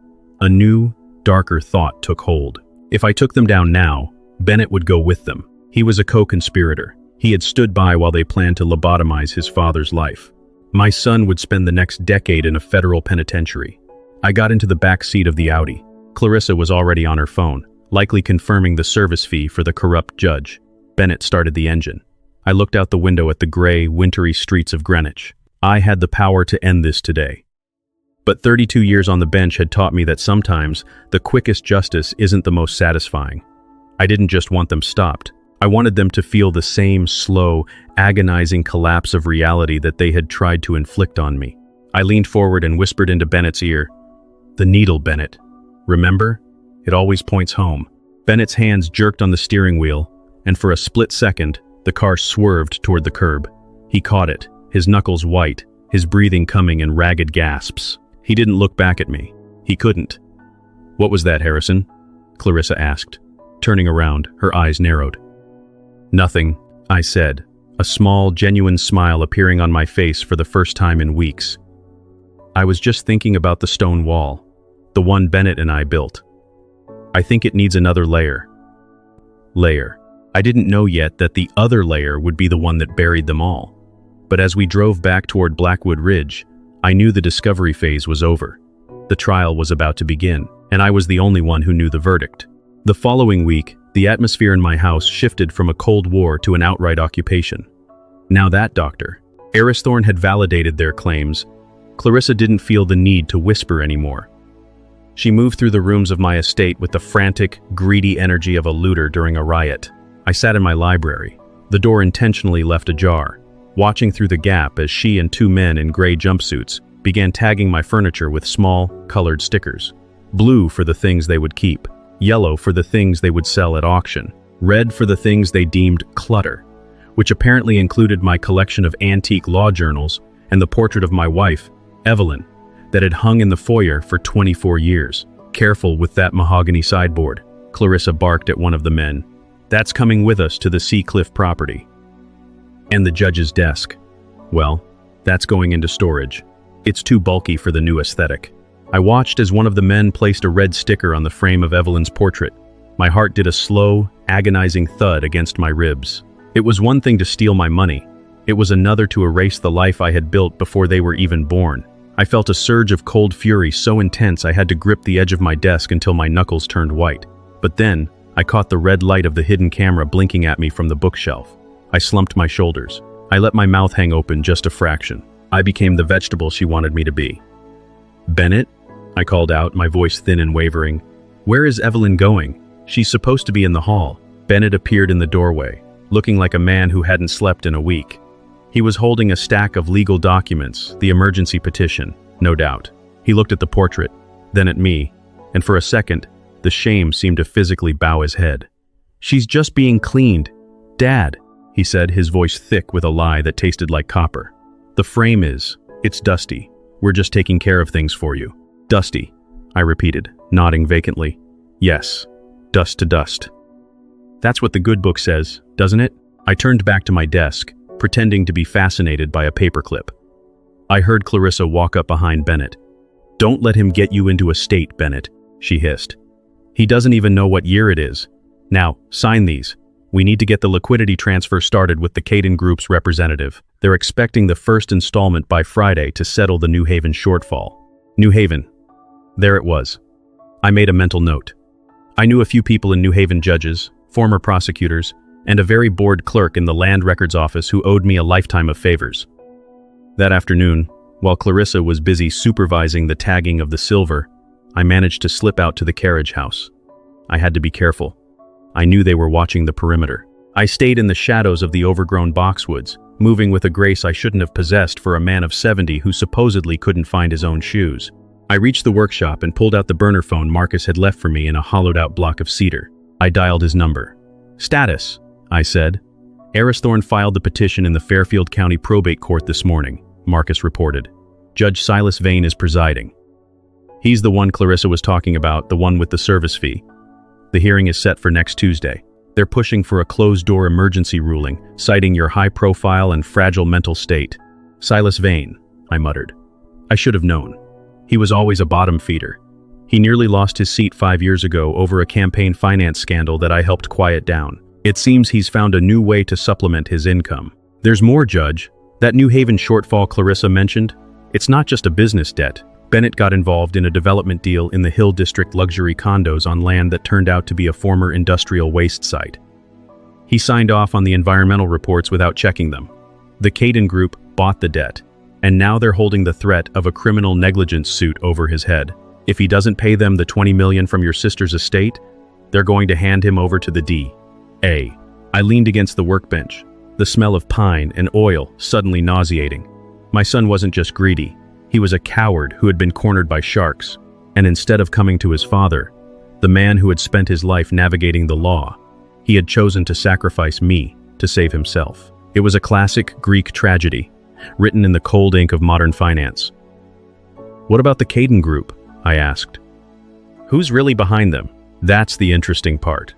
a new, darker thought took hold. If I took them down now, Bennett would go with them. He was a co-conspirator. He had stood by while they planned to lobotomize his father's life. My son would spend the next decade in a federal penitentiary. I got into the back seat of the Audi. Clarissa was already on her phone, likely confirming the service fee for the corrupt judge. Bennett started the engine. I looked out the window at the gray, wintry streets of Greenwich. I had the power to end this today. But 32 years on the bench had taught me that sometimes the quickest justice isn't the most satisfying. I didn't just want them stopped. I wanted them to feel the same slow, agonizing collapse of reality that they had tried to inflict on me. I leaned forward and whispered into Bennett's ear, "The needle, Bennett. Remember? It always points home." Bennett's hands jerked on the steering wheel, and for a split second, the car swerved toward the curb. He caught it, his knuckles white, his breathing coming in ragged gasps. He didn't look back at me. He couldn't. "What was that, Harrison?" Clarissa asked. Turning around, her eyes narrowed. "Nothing," I said, a small, genuine smile appearing on my face for the first time in weeks. "I was just thinking about the stone wall, the one Bennett and I built. I think it needs another layer." Layer. I didn't know yet that the other layer would be the one that buried them all. But as we drove back toward Blackwood Ridge, I knew the discovery phase was over. The trial was about to begin, and I was the only one who knew the verdict. The following week, the atmosphere in my house shifted from a Cold War to an outright occupation. Now that doctor, Aristhorn, had validated their claims. Clarissa didn't feel the need to whisper anymore. She moved through the rooms of my estate with the frantic, greedy energy of a looter during a riot. I sat in my library, the door intentionally left ajar, watching through the gap as she and two men in gray jumpsuits began tagging my furniture with small, colored stickers. Blue for the things they would keep, yellow for the things they would sell at auction, red for the things they deemed clutter, which apparently included my collection of antique law journals and the portrait of my wife, Evelyn, that had hung in the foyer for 24 years. "Careful with that mahogany sideboard," Clarissa barked at one of the men. "That's coming with us to the Sea Cliff property." "And the judge's desk. Well, that's going into storage. It's too bulky for the new aesthetic." I watched as one of the men placed a red sticker on the frame of Evelyn's portrait. My heart did a slow, agonizing thud against my ribs. It was one thing to steal my money. It was another to erase the life I had built before they were even born. I felt a surge of cold fury so intense I had to grip the edge of my desk until my knuckles turned white. But then, I caught the red light of the hidden camera blinking at me from the bookshelf. I slumped my shoulders. I let my mouth hang open just a fraction. I became the vegetable she wanted me to be. "Bennett?" I called out, my voice thin and wavering. "Where is Evelyn going? She's supposed to be in the hall." Bennett appeared in the doorway, looking like a man who hadn't slept in a week. He was holding a stack of legal documents, the emergency petition, no doubt. He looked at the portrait, then at me, and for a second, the shame seemed to physically bow his head. "She's just being cleaned. Dad," he said, his voice thick with a lie that tasted like copper. "The frame is. It's dusty. We're just taking care of things for you." "Dusty," I repeated, nodding vacantly. "Yes, dust to dust." "That's what the good book says, doesn't it?" I turned back to my desk, pretending to be fascinated by a paperclip. I heard Clarissa walk up behind Bennett. "Don't let him get you into a state, Bennett," she hissed. "He doesn't even know what year it is. Now, sign these. We need to get the liquidity transfer started with the Caden Group's representative. They're expecting the first installment by Friday to settle the New Haven shortfall." New Haven. There it was. I made a mental note. I knew a few people in New Haven, judges, former prosecutors, and a very bored clerk in the Land Records office who owed me a lifetime of favors. That afternoon, while Clarissa was busy supervising the tagging of the silver, I managed to slip out to the carriage house. I had to be careful. I knew they were watching the perimeter. I stayed in the shadows of the overgrown boxwoods, moving with a grace I shouldn't have possessed for a man of 70 who supposedly couldn't find his own shoes. I reached the workshop and pulled out the burner phone Marcus had left for me in a hollowed-out block of cedar. I dialed his number. "Status," I said. "Aristhorn filed the petition in the Fairfield County Probate Court this morning," Marcus reported. "Judge Silas Vane is presiding. He's the one Clarissa was talking about, the one with the service fee. The hearing is set for next Tuesday. They're pushing for a closed-door emergency ruling, citing your high profile and fragile mental state." "Silas Vane," I muttered. I should have known. He was always a bottom feeder. He nearly lost his seat 5 years ago over a campaign finance scandal that I helped quiet down. It seems he's found a new way to supplement his income. "There's more, Judge. That New Haven shortfall Clarissa mentioned, it's not just a business debt. Bennett got involved in a development deal in the Hill District luxury condos on land that turned out to be a former industrial waste site. He signed off on the environmental reports without checking them. The Caden Group bought the debt, and now they're holding the threat of a criminal negligence suit over his head. If he doesn't pay them the $20 million from your sister's estate, They're going to hand him over to the D.A. I leaned against the workbench, the smell of pine and oil suddenly nauseating. My son wasn't just greedy. He was a coward who had been cornered by sharks, and instead of coming to his father, the man who had spent his life navigating the law, he had chosen to sacrifice me to save himself. It was a classic Greek tragedy, written in the cold ink of modern finance. What about the Caden Group? I asked. Who's really behind them? That's the interesting part.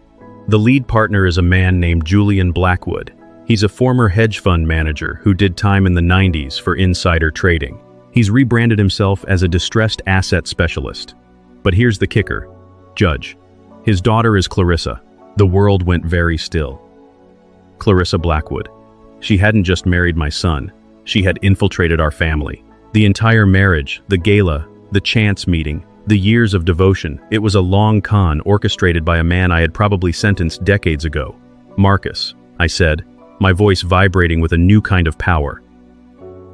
The lead partner is a man named Julian Blackwood. He's a former hedge fund manager who did time in the 90s for insider trading. He's rebranded himself as a distressed asset specialist. But here's the kicker. Judge. His daughter is Clarissa. The world went very still. Clarissa Blackwood. She hadn't just married my son. She had infiltrated our family. The entire marriage, the gala, the chance meeting, the years of devotion, it was a long con orchestrated by a man I had probably sentenced decades ago. Marcus, I said, my voice vibrating with a new kind of power.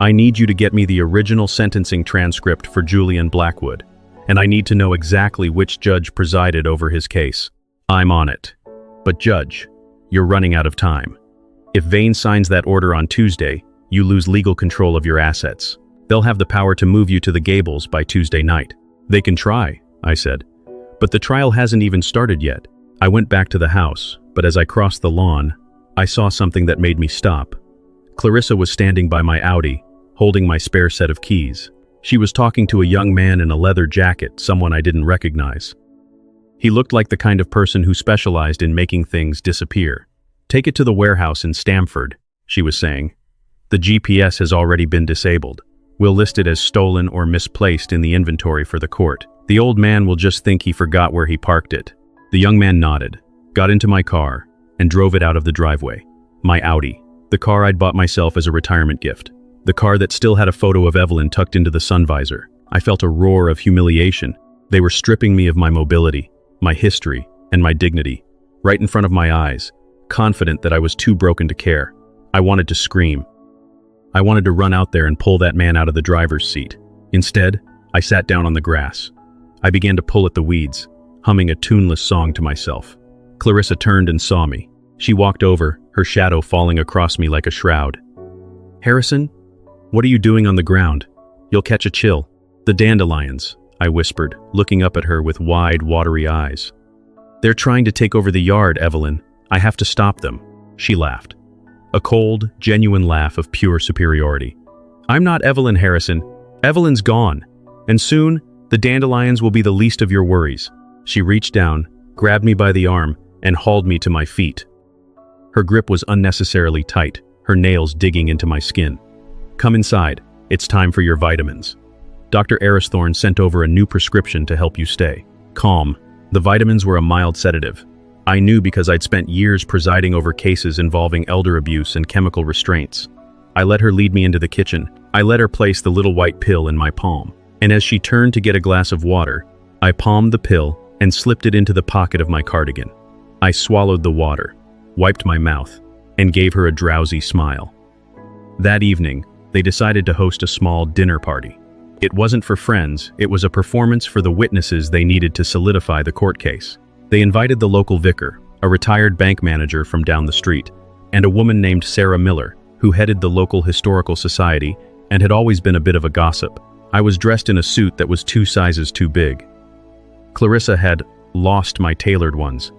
I need you to get me the original sentencing transcript for Julian Blackwood, and I need to know exactly which judge presided over his case. I'm on it. But Judge, you're running out of time. If Vane signs that order on Tuesday, you lose legal control of your assets. They'll have the power to move you to the Gables by Tuesday night. They can try, I said. But the trial hasn't even started yet. I went back to the house, but as I crossed the lawn, I saw something that made me stop. Clarissa was standing by my Audi, holding my spare set of keys. She was talking to a young man in a leather jacket, someone I didn't recognize. He looked like the kind of person who specialized in making things disappear. Take it to the warehouse in Stamford, she was saying. The GPS has already been disabled. We'll list it as stolen or misplaced in the inventory for the court. The old man will just think he forgot where he parked it. The young man nodded, got into my car, and drove it out of the driveway. My Audi, the car I'd bought myself as a retirement gift. The car that still had a photo of Evelyn tucked into the sun visor. I felt a roar of humiliation. They were stripping me of my mobility, my history, and my dignity, right in front of my eyes, confident that I was too broken to care. I wanted to scream. I wanted to run out there and pull that man out of the driver's seat. Instead, I sat down on the grass. I began to pull at the weeds, humming a tuneless song to myself. Clarissa turned and saw me. She walked over, her shadow falling across me like a shroud. Harrison, what are you doing on the ground? You'll catch a chill. The dandelions, I whispered, looking up at her with wide, watery eyes. They're trying to take over the yard, Evelyn. I have to stop them. She laughed. A cold, genuine laugh of pure superiority. I'm not Evelyn, Harrison. Evelyn's gone. And soon, the dandelions will be the least of your worries. She reached down, grabbed me by the arm, and hauled me to my feet. Her grip was unnecessarily tight, her nails digging into my skin. Come inside. It's time for your vitamins. Dr. Aristhorne sent over a new prescription to help you stay calm. The vitamins were a mild sedative. I knew because I'd spent years presiding over cases involving elder abuse and chemical restraints. I let her lead me into the kitchen. I let her place the little white pill in my palm. And as she turned to get a glass of water, I palmed the pill and slipped it into the pocket of my cardigan. I swallowed the water, wiped my mouth, and gave her a drowsy smile. That evening, they decided to host a small dinner party. It wasn't for friends, it was a performance for the witnesses they needed to solidify the court case. They invited the local vicar, a retired bank manager from down the street, and a woman named Sarah Miller, who headed the local historical society and had always been a bit of a gossip. I was dressed in a suit that was 2 sizes too big. Clarissa had lost my tailored ones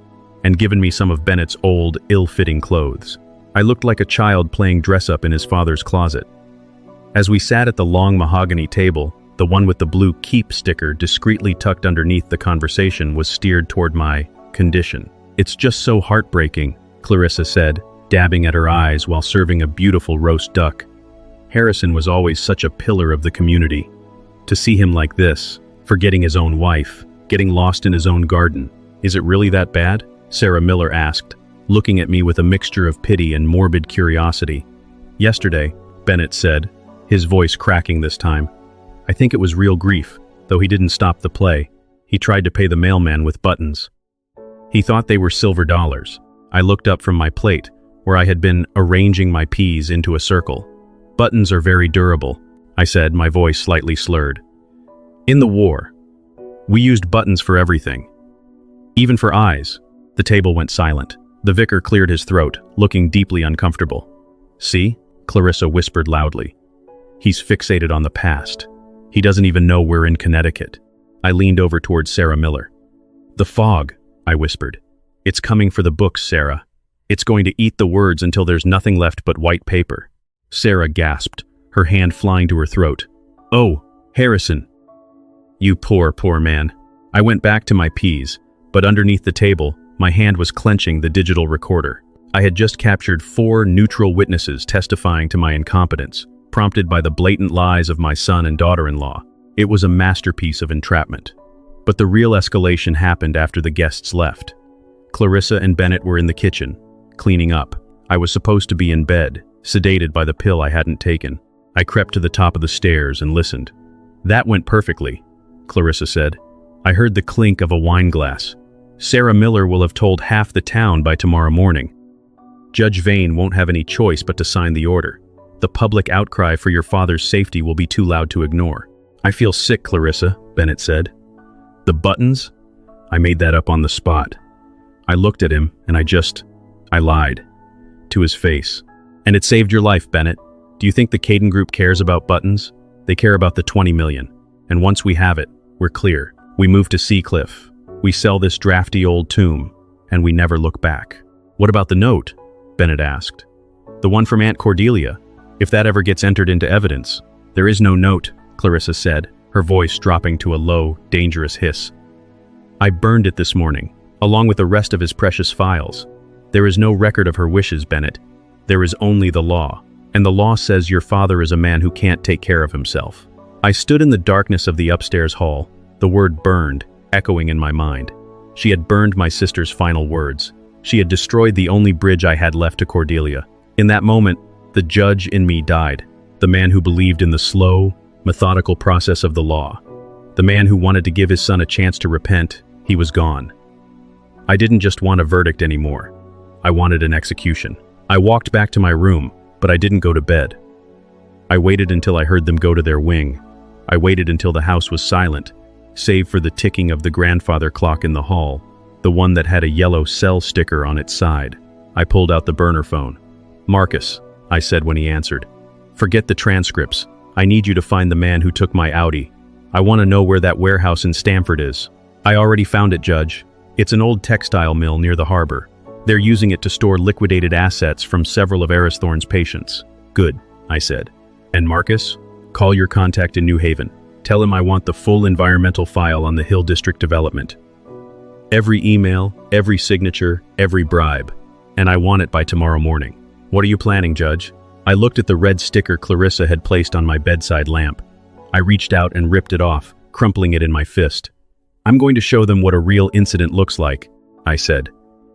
and given me some of Bennett's old, ill-fitting clothes. I looked like a child playing dress-up in his father's closet. As we sat at the long mahogany table, the one with the blue keep sticker discreetly tucked underneath the conversation was steered toward my condition. It's just so heartbreaking, Clarissa said, dabbing at her eyes while serving a beautiful roast duck. Harrison was always such a pillar of the community. To see him like this, forgetting his own wife, getting lost in his own garden, is it really that bad? Sarah Miller asked, looking at me with a mixture of pity and morbid curiosity. Yesterday, Bennett said, his voice cracking this time. I think it was real grief, though he didn't stop the play. He tried to pay the mailman with buttons. He thought they were silver dollars. I looked up from my plate, where I had been arranging my peas into a circle. Buttons are very durable, I said, my voice slightly slurred. In the war, we used buttons for everything. Even for eyes. The table went silent. The vicar cleared his throat, looking deeply uncomfortable. "See?" Clarissa whispered loudly. "He's fixated on the past. He doesn't even know we're in Connecticut." I leaned over towards Sarah Miller. "The fog," I whispered. "It's coming for the books, Sarah. It's going to eat the words until there's nothing left but white paper." Sarah gasped, her hand flying to her throat. "Oh, Harrison." "You poor, poor man." I went back to my peas, but underneath the table, my hand was clenching the digital recorder. I had just captured 4 neutral witnesses testifying to my incompetence, prompted by the blatant lies of my son and daughter-in-law. It was a masterpiece of entrapment. But the real escalation happened after the guests left. Clarissa and Bennett were in the kitchen, cleaning up. I was supposed to be in bed, sedated by the pill I hadn't taken. I crept to the top of the stairs and listened. "That went perfectly," Clarissa said. "I heard the clink of a wine glass. Sarah Miller will have told half the town by tomorrow morning. Judge Vane won't have any choice but to sign the order. The public outcry for your father's safety will be too loud to ignore." "I feel sick, Clarissa," Bennett said. "The buttons? I made that up on the spot." I looked at him, and I lied. To his face. "And it saved your life, Bennett. Do you think the Caden Group cares about buttons? They care about the 20 million. And once we have it, we're clear. We move to Seacliff. We sell this drafty old tomb, and we never look back." "What about the note?" Bennett asked. "The one from Aunt Cordelia, if that ever gets entered into evidence." "There is no note," Clarissa said, her voice dropping to a low, dangerous hiss. "I burned it this morning, along with the rest of his precious files. There is no record of her wishes, Bennett. There is only the law, and the law says your father is a man who can't take care of himself." I stood in the darkness of the upstairs hall, the word burned echoing in my mind. She had burned my sister's final words. She had destroyed the only bridge I had left to Cordelia. In that moment, the judge in me died, the man who believed in the slow, methodical process of the law. The man who wanted to give his son a chance to repent, he was gone. I didn't just want a verdict anymore. I wanted an execution. I walked back to my room, but I didn't go to bed. I waited until I heard them go to their wing. I waited until the house was silent, save for the ticking of the grandfather clock in the hall, the one that had a yellow cell sticker on its side. I pulled out the burner phone. "Marcus," I said when he answered. "Forget the transcripts. I need you to find the man who took my Audi. I want to know where that warehouse in Stamford is." "I already found it, Judge. It's an old textile mill near the harbor. They're using it to store liquidated assets from several of Aristhorne's patients." "Good," I said. "And Marcus, call your contact in New Haven. Tell him I want the full environmental file on the Hill District development. Every email, every signature, every bribe. And I want it by tomorrow morning." "What are you planning, Judge?" I looked at the red sticker Clarissa had placed on my bedside lamp. I reached out and ripped it off, crumpling it in my fist. "I'm going to show them what a real incident looks like," I said.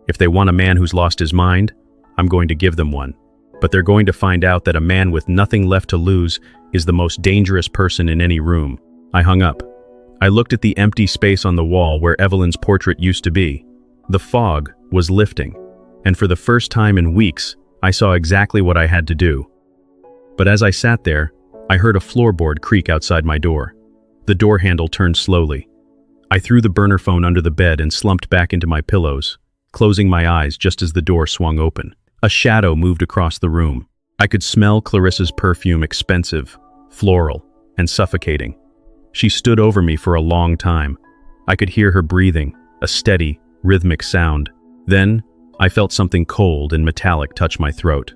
"If they want a man who's lost his mind, I'm going to give them one. But they're going to find out that a man with nothing left to lose is the most dangerous person in any room." I hung up. I looked at the empty space on the wall where Evelyn's portrait used to be. The fog was lifting, and for the first time in weeks, I saw exactly what I had to do. But as I sat there, I heard a floorboard creak outside my door. The door handle turned slowly. I threw the burner phone under the bed and slumped back into my pillows, closing my eyes just as the door swung open. A shadow moved across the room. I could smell Clarissa's perfume, expensive, floral, and suffocating. She stood over me for a long time. I could hear her breathing, a steady, rhythmic sound. Then, I felt something cold and metallic touch my throat.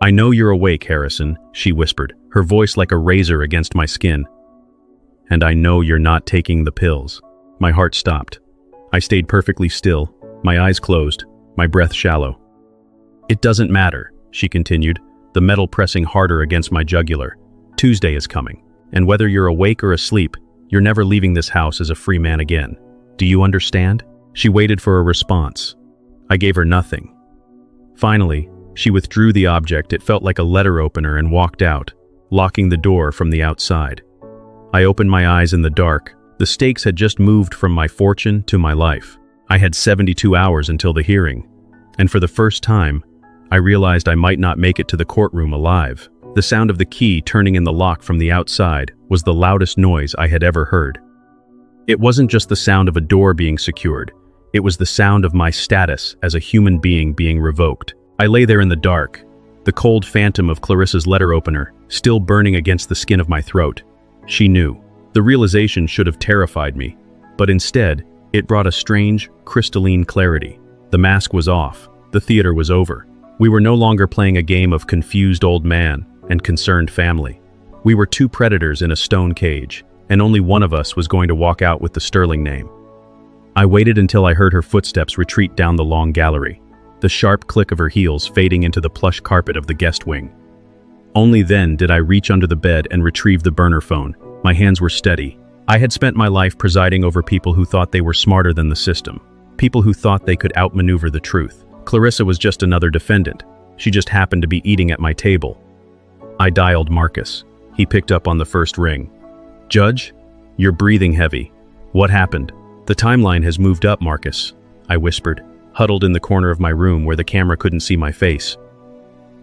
"I know you're awake, Harrison," she whispered, her voice like a razor against my skin. "And I know you're not taking the pills." My heart stopped. I stayed perfectly still, my eyes closed, my breath shallow. "It doesn't matter," she continued, the metal pressing harder against my jugular. "Tuesday is coming, and whether you're awake or asleep, you're never leaving this house as a free man again. Do you understand?" She waited for a response. I gave her nothing. Finally, she withdrew the object. It felt like a letter opener and walked out, locking the door from the outside. I opened my eyes in the dark. The stakes had just moved from my fortune to my life. I had 72 hours until the hearing, and for the first time, I realized I might not make it to the courtroom alive. The sound of the key turning in the lock from the outside was the loudest noise I had ever heard. It wasn't just the sound of a door being secured. It was the sound of my status as a human being being revoked. I lay there in the dark, the cold phantom of Clarissa's letter opener, still burning against the skin of my throat. She knew. The realization should have terrified me, but instead, it brought a strange, crystalline clarity. The mask was off. The theater was over. We were no longer playing a game of confused old man and concerned family. We were two predators in a stone cage, and only one of us was going to walk out with the Sterling name. I waited until I heard her footsteps retreat down the long gallery, the sharp click of her heels fading into the plush carpet of the guest wing. Only then did I reach under the bed and retrieve the burner phone. My hands were steady. I had spent my life presiding over people who thought they were smarter than the system, people who thought they could outmaneuver the truth. Clarissa was just another defendant. She just happened to be eating at my table. I dialed Marcus. He picked up on the first ring. "Judge, you're breathing heavy. What happened?" "The timeline has moved up, Marcus," I whispered, huddled in the corner of my room where the camera couldn't see my face.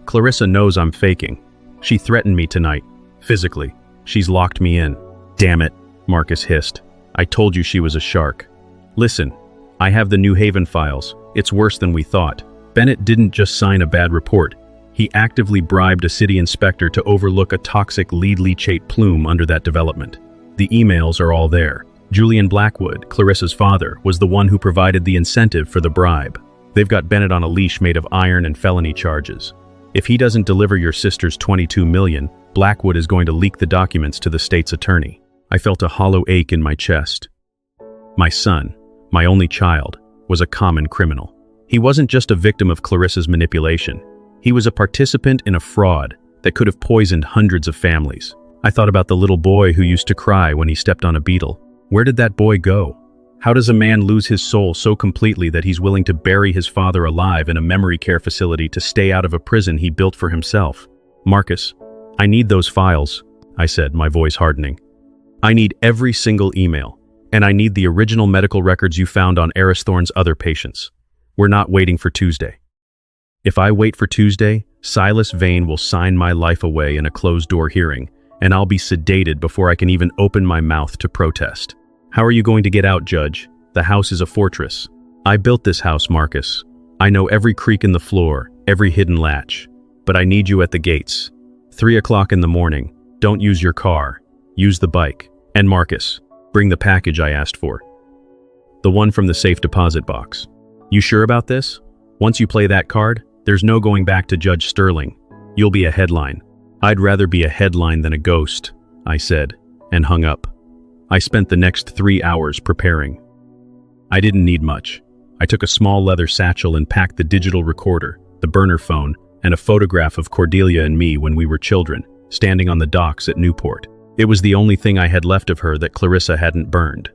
"Clarissa knows I'm faking. She threatened me tonight, physically. She's locked me in." "Damn it," Marcus hissed. "I told you she was a shark. Listen, I have the New Haven files. It's worse than we thought. Bennett didn't just sign a bad report. He actively bribed a city inspector to overlook a toxic lead leachate plume under that development. The emails are all there. Julian Blackwood, Clarissa's father, was the one who provided the incentive for the bribe. They've got Bennett on a leash made of iron and felony charges. If he doesn't deliver your sister's $22 million, Blackwood is going to leak the documents to the state's attorney." I felt a hollow ache in my chest. My son, my only child, was a common criminal. He wasn't just a victim of Clarissa's manipulation. He was a participant in a fraud that could have poisoned hundreds of families. I thought about the little boy who used to cry when he stepped on a beetle. Where did that boy go? How does a man lose his soul so completely that he's willing to bury his father alive in a memory care facility to stay out of a prison he built for himself? "Marcus, I need those files," I said, my voice hardening. "I need every single email, and I need the original medical records you found on Aristhorne's other patients. We're not waiting for Tuesday. If I wait for Tuesday, Silas Vane will sign my life away in a closed-door hearing, and I'll be sedated before I can even open my mouth to protest." "How are you going to get out, Judge? The house is a fortress." "I built this house, Marcus. I know every creak in the floor, every hidden latch. But I need you at the gates. 3 o'clock in the morning. Don't use your car. Use the bike. And Marcus, bring the package I asked for. The one from the safe deposit box. You sure about this? Once you play that card, there's no going back to Judge Sterling. You'll be a headline." "I'd rather be a headline than a ghost," I said, and hung up. I spent the next 3 hours preparing. I didn't need much. I took a small leather satchel and packed the digital recorder, the burner phone, and a photograph of Cordelia and me when we were children, standing on the docks at Newport. It was the only thing I had left of her that Clarissa hadn't burned.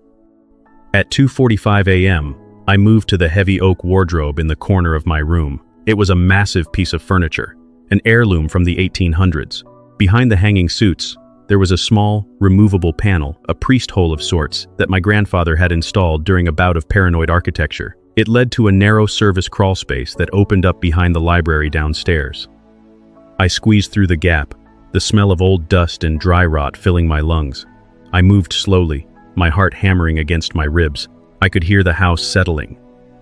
At 2:45 a.m., I moved to the heavy oak wardrobe in the corner of my room. It was a massive piece of furniture, an heirloom from the 1800s. Behind the hanging suits, there was a small, removable panel, a priest hole of sorts, that my grandfather had installed during a bout of paranoid architecture. It led to a narrow service crawl space that opened up behind the library downstairs. I squeezed through the gap, the smell of old dust and dry rot filling my lungs. I moved slowly, my heart hammering against my ribs. I could hear the house settling,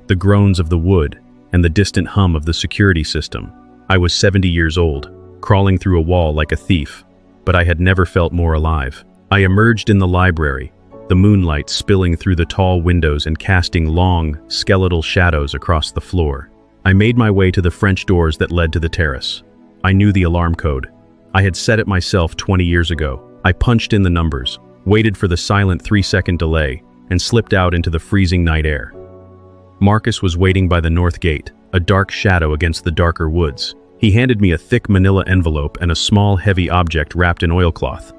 the groans of the wood, and the distant hum of the security system. I was 70 years old, crawling through a wall like a thief, but I had never felt more alive. I emerged in the library, the moonlight spilling through the tall windows and casting long, skeletal shadows across the floor. I made my way to the French doors that led to the terrace. I knew the alarm code. I had set it myself 20 years ago. I punched in the numbers, waited for the silent 3-second delay, and slipped out into the freezing night air. Marcus was waiting by the north gate, a dark shadow against the darker woods. He handed me a thick manila envelope and a small, heavy object wrapped in oilcloth.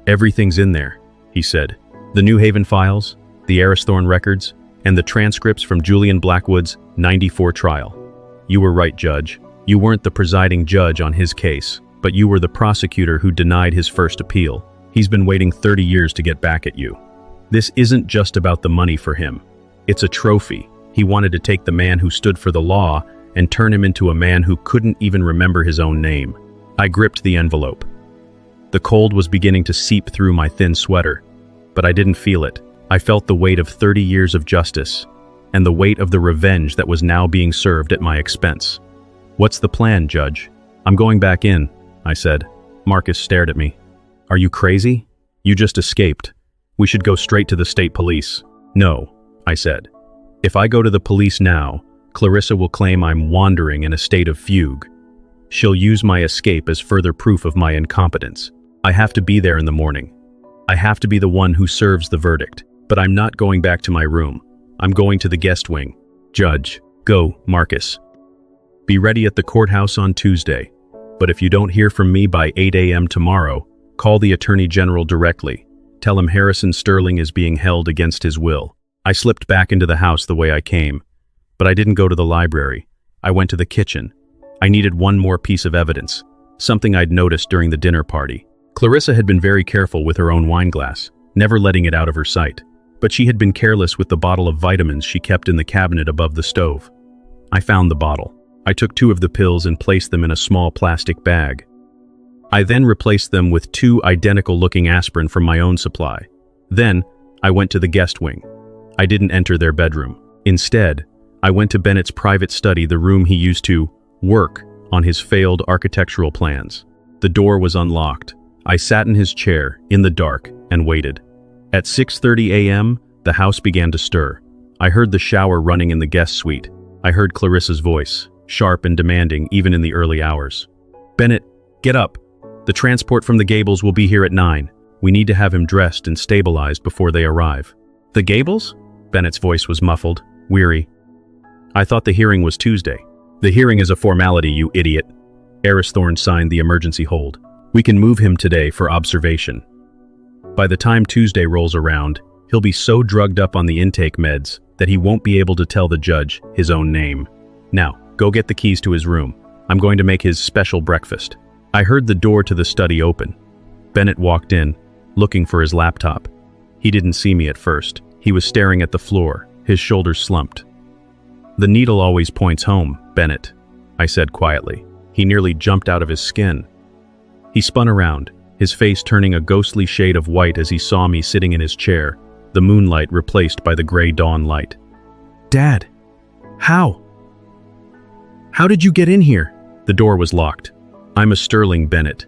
"Everything's in there," he said. "The New Haven files, the Aristhorne records, and the transcripts from Julian Blackwood's '94 trial. You were right, Judge. You weren't the presiding judge on his case, but you were the prosecutor who denied his first appeal. He's been waiting 30 years to get back at you. This isn't just about the money for him. It's a trophy. He wanted to take the man who stood for the law and turn him into a man who couldn't even remember his own name." I gripped the envelope. The cold was beginning to seep through my thin sweater, but I didn't feel it. I felt the weight of 30 years of justice, and the weight of the revenge that was now being served at my expense. "What's the plan, Judge?" "I'm going back in," I said. Marcus stared at me. "Are you crazy? You just escaped. We should go straight to the state police." "No," I said. "If I go to the police now, Clarissa will claim I'm wandering in a state of fugue. She'll use my escape as further proof of my incompetence. I have to be there in the morning. I have to be the one who serves the verdict. But I'm not going back to my room. I'm going to the guest wing." "Judge." "Go, Marcus. Be ready at the courthouse on Tuesday. But if you don't hear from me by 8 a.m. tomorrow, call the Attorney General directly. Tell him Harrison Sterling is being held against his will." I slipped back into the house the way I came. But I didn't go to the library. I went to the kitchen. I needed one more piece of evidence, something I'd noticed during the dinner party. Clarissa had been very careful with her own wine glass, never letting it out of her sight. But she had been careless with the bottle of vitamins she kept in the cabinet above the stove. I found the bottle. I took 2 of the pills and placed them in a small plastic bag. I then replaced them with 2 identical-looking aspirin from my own supply. Then, I went to the guest wing. I didn't enter their bedroom. Instead, I went to Bennett's private study, the room he used to work on his failed architectural plans. The door was unlocked. I sat in his chair, in the dark, and waited. At 6:30 a.m., the house began to stir. I heard the shower running in the guest suite. I heard Clarissa's voice, sharp and demanding even in the early hours. "Bennett, get up. The transport from the Gables will be here at 9. We need to have him dressed and stabilized before they arrive." "The Gables?" Bennett's voice was muffled, weary. "I thought the hearing was Tuesday." "The hearing is a formality, you idiot." Thorne signed the emergency hold. "We can move him today for observation. By the time Tuesday rolls around, he'll be so drugged up on the intake meds that he won't be able to tell the judge his own name. Now, go get the keys to his room. I'm going to make his special breakfast." I heard the door to the study open. Bennett walked in, looking for his laptop. He didn't see me at first. He was staring at the floor, his shoulders slumped. "The needle always points home, Bennett," I said quietly. He nearly jumped out of his skin. He spun around, his face turning a ghostly shade of white as he saw me sitting in his chair, the moonlight replaced by the gray dawn light. "Dad, how did you get in here?" The door was locked. "I'm a Sterling, Bennett.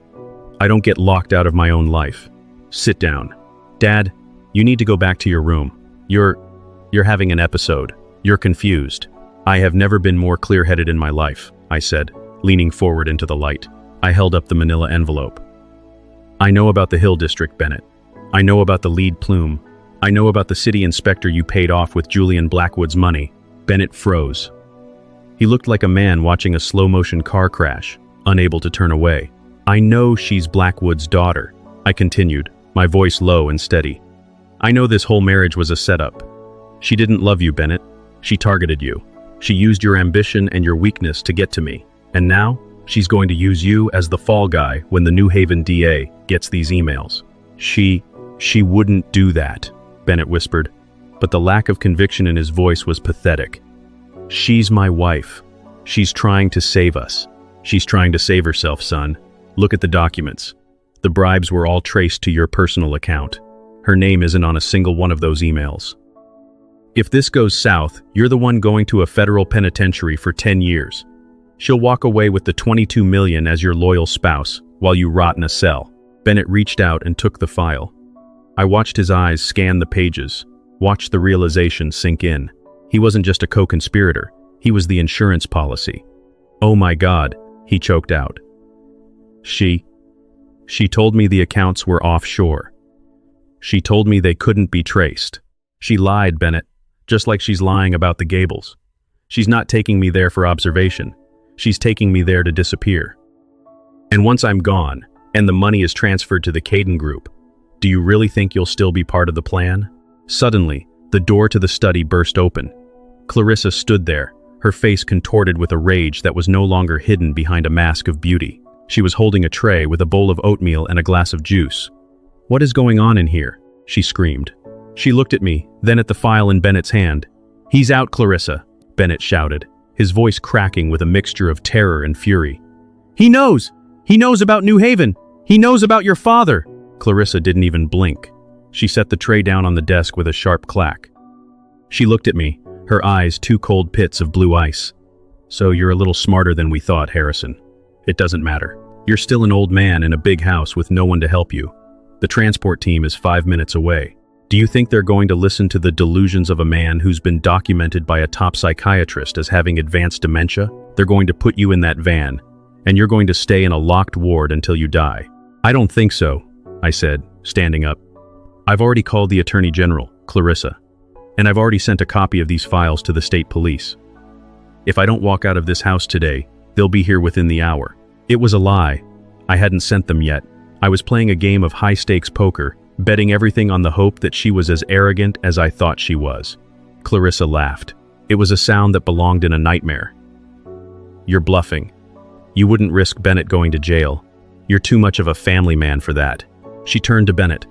I don't get locked out of my own life. Sit down. Dad, you need to go back to your room. You're having an episode. You're confused." "I have never been more clear-headed in my life," I said, leaning forward into the light. I held up the manila envelope. "I know about the Hill District, Bennett. I know about the lead plume. I know about the city inspector you paid off with Julian Blackwood's money." Bennett froze. He looked like a man watching a slow-motion car crash, unable to turn away. "I know she's Blackwood's daughter," I continued, my voice low and steady. "I know this whole marriage was a setup. She didn't love you, Bennett. She targeted you. She used your ambition and your weakness to get to me. And now, she's going to use you as the fall guy when the New Haven DA gets these emails." She wouldn't do that," Bennett whispered, but the lack of conviction in his voice was pathetic. "She's my wife. She's trying to save us. She's trying to save herself, son. Look at the documents. The bribes were all traced to your personal account. Her name isn't on a single one of those emails. If this goes south, you're the one going to a federal penitentiary for 10 years. She'll walk away with the $22 million as your loyal spouse, while you rot in a cell." Bennett reached out and took the file. I watched his eyes scan the pages, watched the realization sink in. He wasn't just a co-conspirator, he was the insurance policy. "Oh my God," he choked out. She told me the accounts were offshore. She told me they couldn't be traced. She lied, Bennett, just like she's lying about the Gables. She's not taking me there for observation. She's taking me there to disappear. And once I'm gone, and the money is transferred to the Caden Group, do you really think you'll still be part of the plan?" Suddenly, the door to the study burst open. Clarissa stood there, her face contorted with a rage that was no longer hidden behind a mask of beauty. She was holding a tray with a bowl of oatmeal and a glass of juice. "What is going on in here?" she screamed. She looked at me, then at the file in Bennett's hand. "He's out, Clarissa," Bennett shouted, his voice cracking with a mixture of terror and fury. "He knows! He knows about New Haven! He knows about your father!" Clarissa didn't even blink. She set the tray down on the desk with a sharp clack. She looked at me, her eyes two cold pits of blue ice. "So you're a little smarter than we thought, Harrison. It doesn't matter. You're still an old man in a big house with no one to help you. The transport team is 5 minutes away. Do you think they're going to listen to the delusions of a man who's been documented by a top psychiatrist as having advanced dementia? They're going to put you in that van, and you're going to stay in a locked ward until you die." "I don't think so," I said, standing up. "I've already called the Attorney General, Clarissa, and I've already sent a copy of these files to the state police. If I don't walk out of this house today, they'll be here within the hour." It was a lie. I hadn't sent them yet. I was playing a game of high-stakes poker, betting everything on the hope that she was as arrogant as I thought she was. Clarissa laughed. It was a sound that belonged in a nightmare. "You're bluffing. You wouldn't risk Bennett going to jail. You're too much of a family man for that." She turned to Bennett.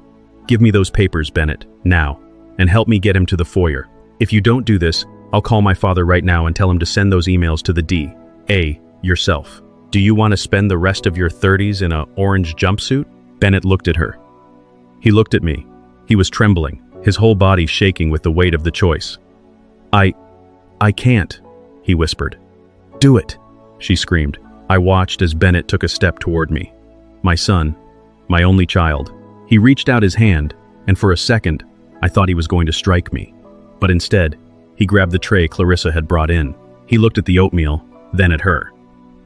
"Give me those papers, Bennett, now, and help me get him to the foyer. If you don't do this, I'll call my father right now and tell him to send those emails to the D.A. yourself. Do you want to spend the rest of your 30s in an orange jumpsuit?" Bennett looked at her. He looked at me. He was trembling, his whole body shaking with the weight of the choice. I can't," he whispered. "Do it," she screamed. I watched as Bennett took a step toward me. My son, my only child. He reached out his hand, and for a second, I thought he was going to strike me. But instead, he grabbed the tray Clarissa had brought in. He looked at the oatmeal, then at her.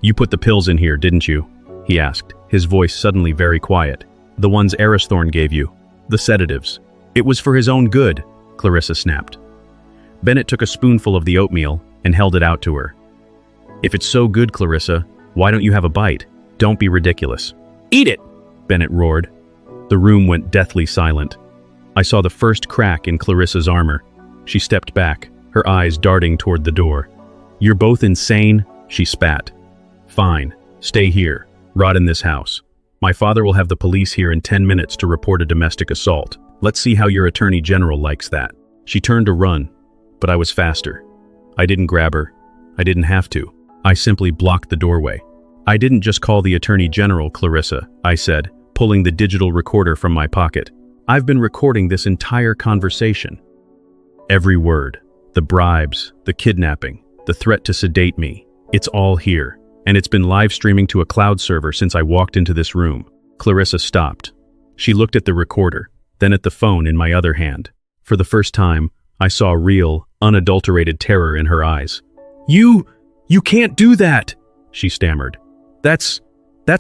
"You put the pills in here, didn't you?" he asked, his voice suddenly very quiet. "The ones Aristhorn gave you. The sedatives." "It was for his own good," Clarissa snapped. Bennett took a spoonful of the oatmeal and held it out to her. "If it's so good, Clarissa, why don't you have a bite? Don't be ridiculous." "Eat it!" Bennett roared. The room went deathly silent. I saw the first crack in Clarissa's armor. She stepped back, her eyes darting toward the door. "You're both insane," she spat. "Fine, stay here, rot in this house. My father will have the police here in 10 minutes to report a domestic assault. Let's see how your Attorney General likes that." She turned to run, but I was faster. I didn't grab her. I didn't have to. I simply blocked the doorway. "I didn't just call the Attorney General, Clarissa," I said, pulling the digital recorder from my pocket. "I've been recording this entire conversation. Every word, the bribes, the kidnapping, the threat to sedate me, it's all here. And it's been live streaming to a cloud server since I walked into this room." Clarissa stopped. She looked at the recorder, then at the phone in my other hand. For the first time, I saw real, unadulterated terror in her eyes. You can't do that," she stammered. That's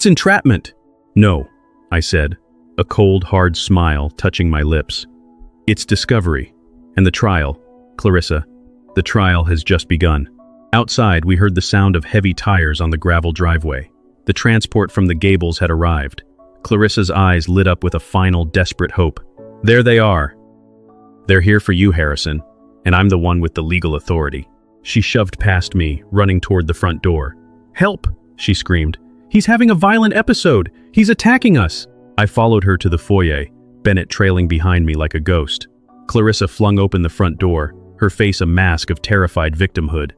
entrapment." "No," I said, a cold, hard smile touching my lips. "It's discovery. And the trial, Clarissa, the trial has just begun." Outside, we heard the sound of heavy tires on the gravel driveway. The transport from the Gables had arrived. Clarissa's eyes lit up with a final, desperate hope. "There they are. They're here for you, Harrison, and I'm the one with the legal authority." She shoved past me, running toward the front door. "Help!" she screamed. "He's having a violent episode! He's attacking us!" I followed her to the foyer, Bennett trailing behind me like a ghost. Clarissa flung open the front door, her face a mask of terrified victimhood.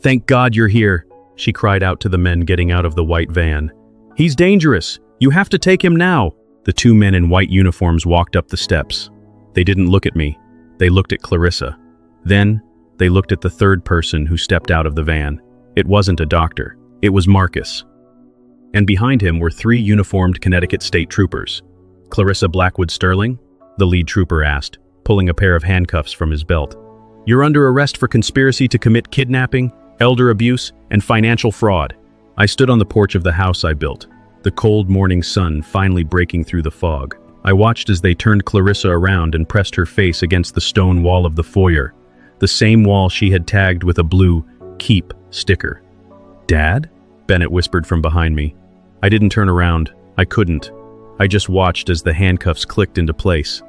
"Thank God you're here," she cried out to the men getting out of the white van. "He's dangerous. You have to take him now." The two men in white uniforms walked up the steps. They didn't look at me. They looked at Clarissa. Then, they looked at the third person who stepped out of the van. It wasn't a doctor. It was Marcus. And behind him were 3 uniformed Connecticut state troopers. "Clarissa Blackwood Sterling?" the lead trooper asked, pulling a pair of handcuffs from his belt. "You're under arrest for conspiracy to commit kidnapping, elder abuse, and financial fraud." I stood on the porch of the house I built, the cold morning sun finally breaking through the fog. I watched as they turned Clarissa around and pressed her face against the stone wall of the foyer, the same wall she had tagged with a blue "Keep" sticker. "Dad?" Bennett whispered from behind me. I didn't turn around. I couldn't. I just watched as the handcuffs clicked into place.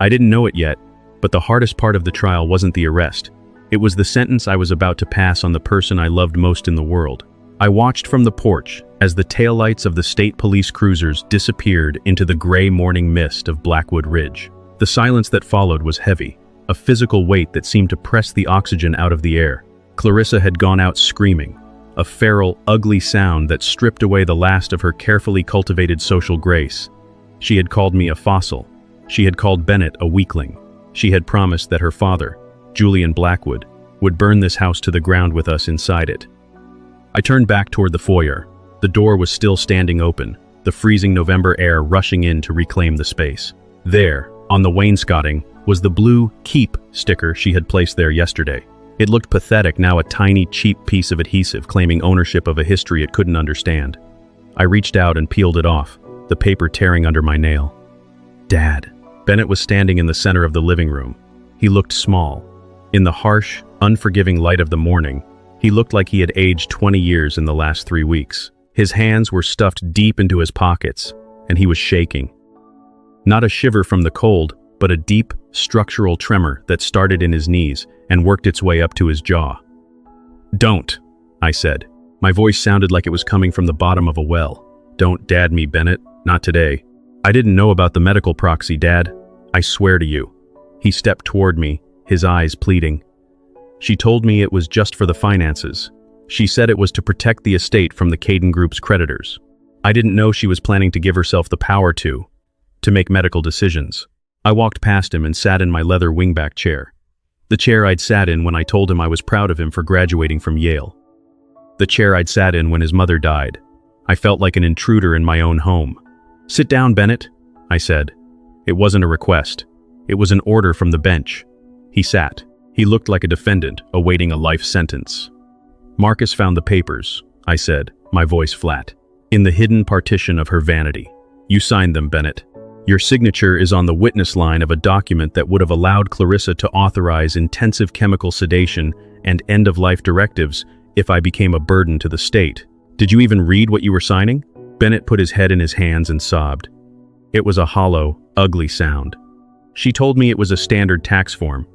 I didn't know it yet, but the hardest part of the trial wasn't the arrest. It was the sentence I was about to pass on the person I loved most in the world. I watched from the porch as the taillights of the state police cruisers disappeared into the gray morning mist of Blackwood Ridge. The silence that followed was heavy, a physical weight that seemed to press the oxygen out of the air. Clarissa had gone out screaming, a feral, ugly sound that stripped away the last of her carefully cultivated social grace. She had called me a fossil. She had called Bennett a weakling. She had promised that her father, Julian Blackwood, would burn this house to the ground with us inside it. I turned back toward the foyer. The door was still standing open, the freezing November air rushing in to reclaim the space. There, on the wainscoting, was the blue "Keep" sticker she had placed there yesterday. It looked pathetic, now a tiny, cheap piece of adhesive claiming ownership of a history it couldn't understand. I reached out and peeled it off, the paper tearing under my nail. Dad. Bennett was standing in the center of the living room. He looked small. In the harsh, unforgiving light of the morning, he looked like he had aged 20 years in the last 3 weeks. His hands were stuffed deep into his pockets, and he was shaking. Not a shiver from the cold, but a deep, structural tremor that started in his knees and worked its way up to his jaw. "Don't," I said. My voice sounded like it was coming from the bottom of a well. "Don't dad me, Bennett. Not today. I didn't know about the medical proxy, Dad. I swear to you." He stepped toward me, his eyes pleading. "She told me it was just for the finances. She said it was to protect the estate from the Caden Group's creditors. I didn't know she was planning to give herself the power to make medical decisions." I walked past him and sat in my leather wingback chair. The chair I'd sat in when I told him I was proud of him for graduating from Yale. The chair I'd sat in when his mother died. I felt like an intruder in my own home. "Sit down, Bennett," I said. It wasn't a request. It was an order from the bench. He sat. He looked like a defendant awaiting a life sentence. "Marcus found the papers," I said, my voice flat, "in the hidden partition of her vanity. You signed them, Bennett. Your signature is on the witness line of a document that would have allowed Clarissa to authorize intensive chemical sedation and end-of-life directives if I became a burden to the state. Did you even read what you were signing?" Bennett put his head in his hands and sobbed. It was a hollow, ugly sound. "She told me it was a standard tax form."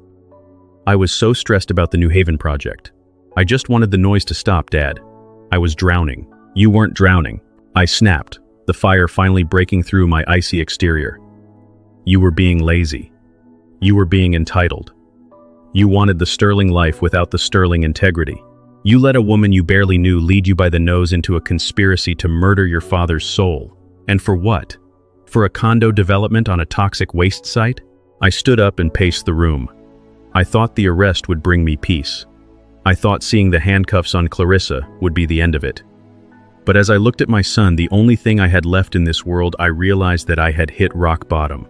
I was so stressed about the New Haven project. I just wanted the noise to stop, Dad. I was drowning. "You weren't drowning," I snapped, the fire finally breaking through my icy exterior. "You were being lazy. You were being entitled. You wanted the sterling life without the sterling integrity. You let a woman you barely knew lead you by the nose into a conspiracy to murder your father's soul. And for what? For a condo development on a toxic waste site?" I stood up and paced the room. I thought the arrest would bring me peace. I thought seeing the handcuffs on Clarissa would be the end of it. But as I looked at my son, the only thing I had left in this world, I realized that I had hit rock bottom.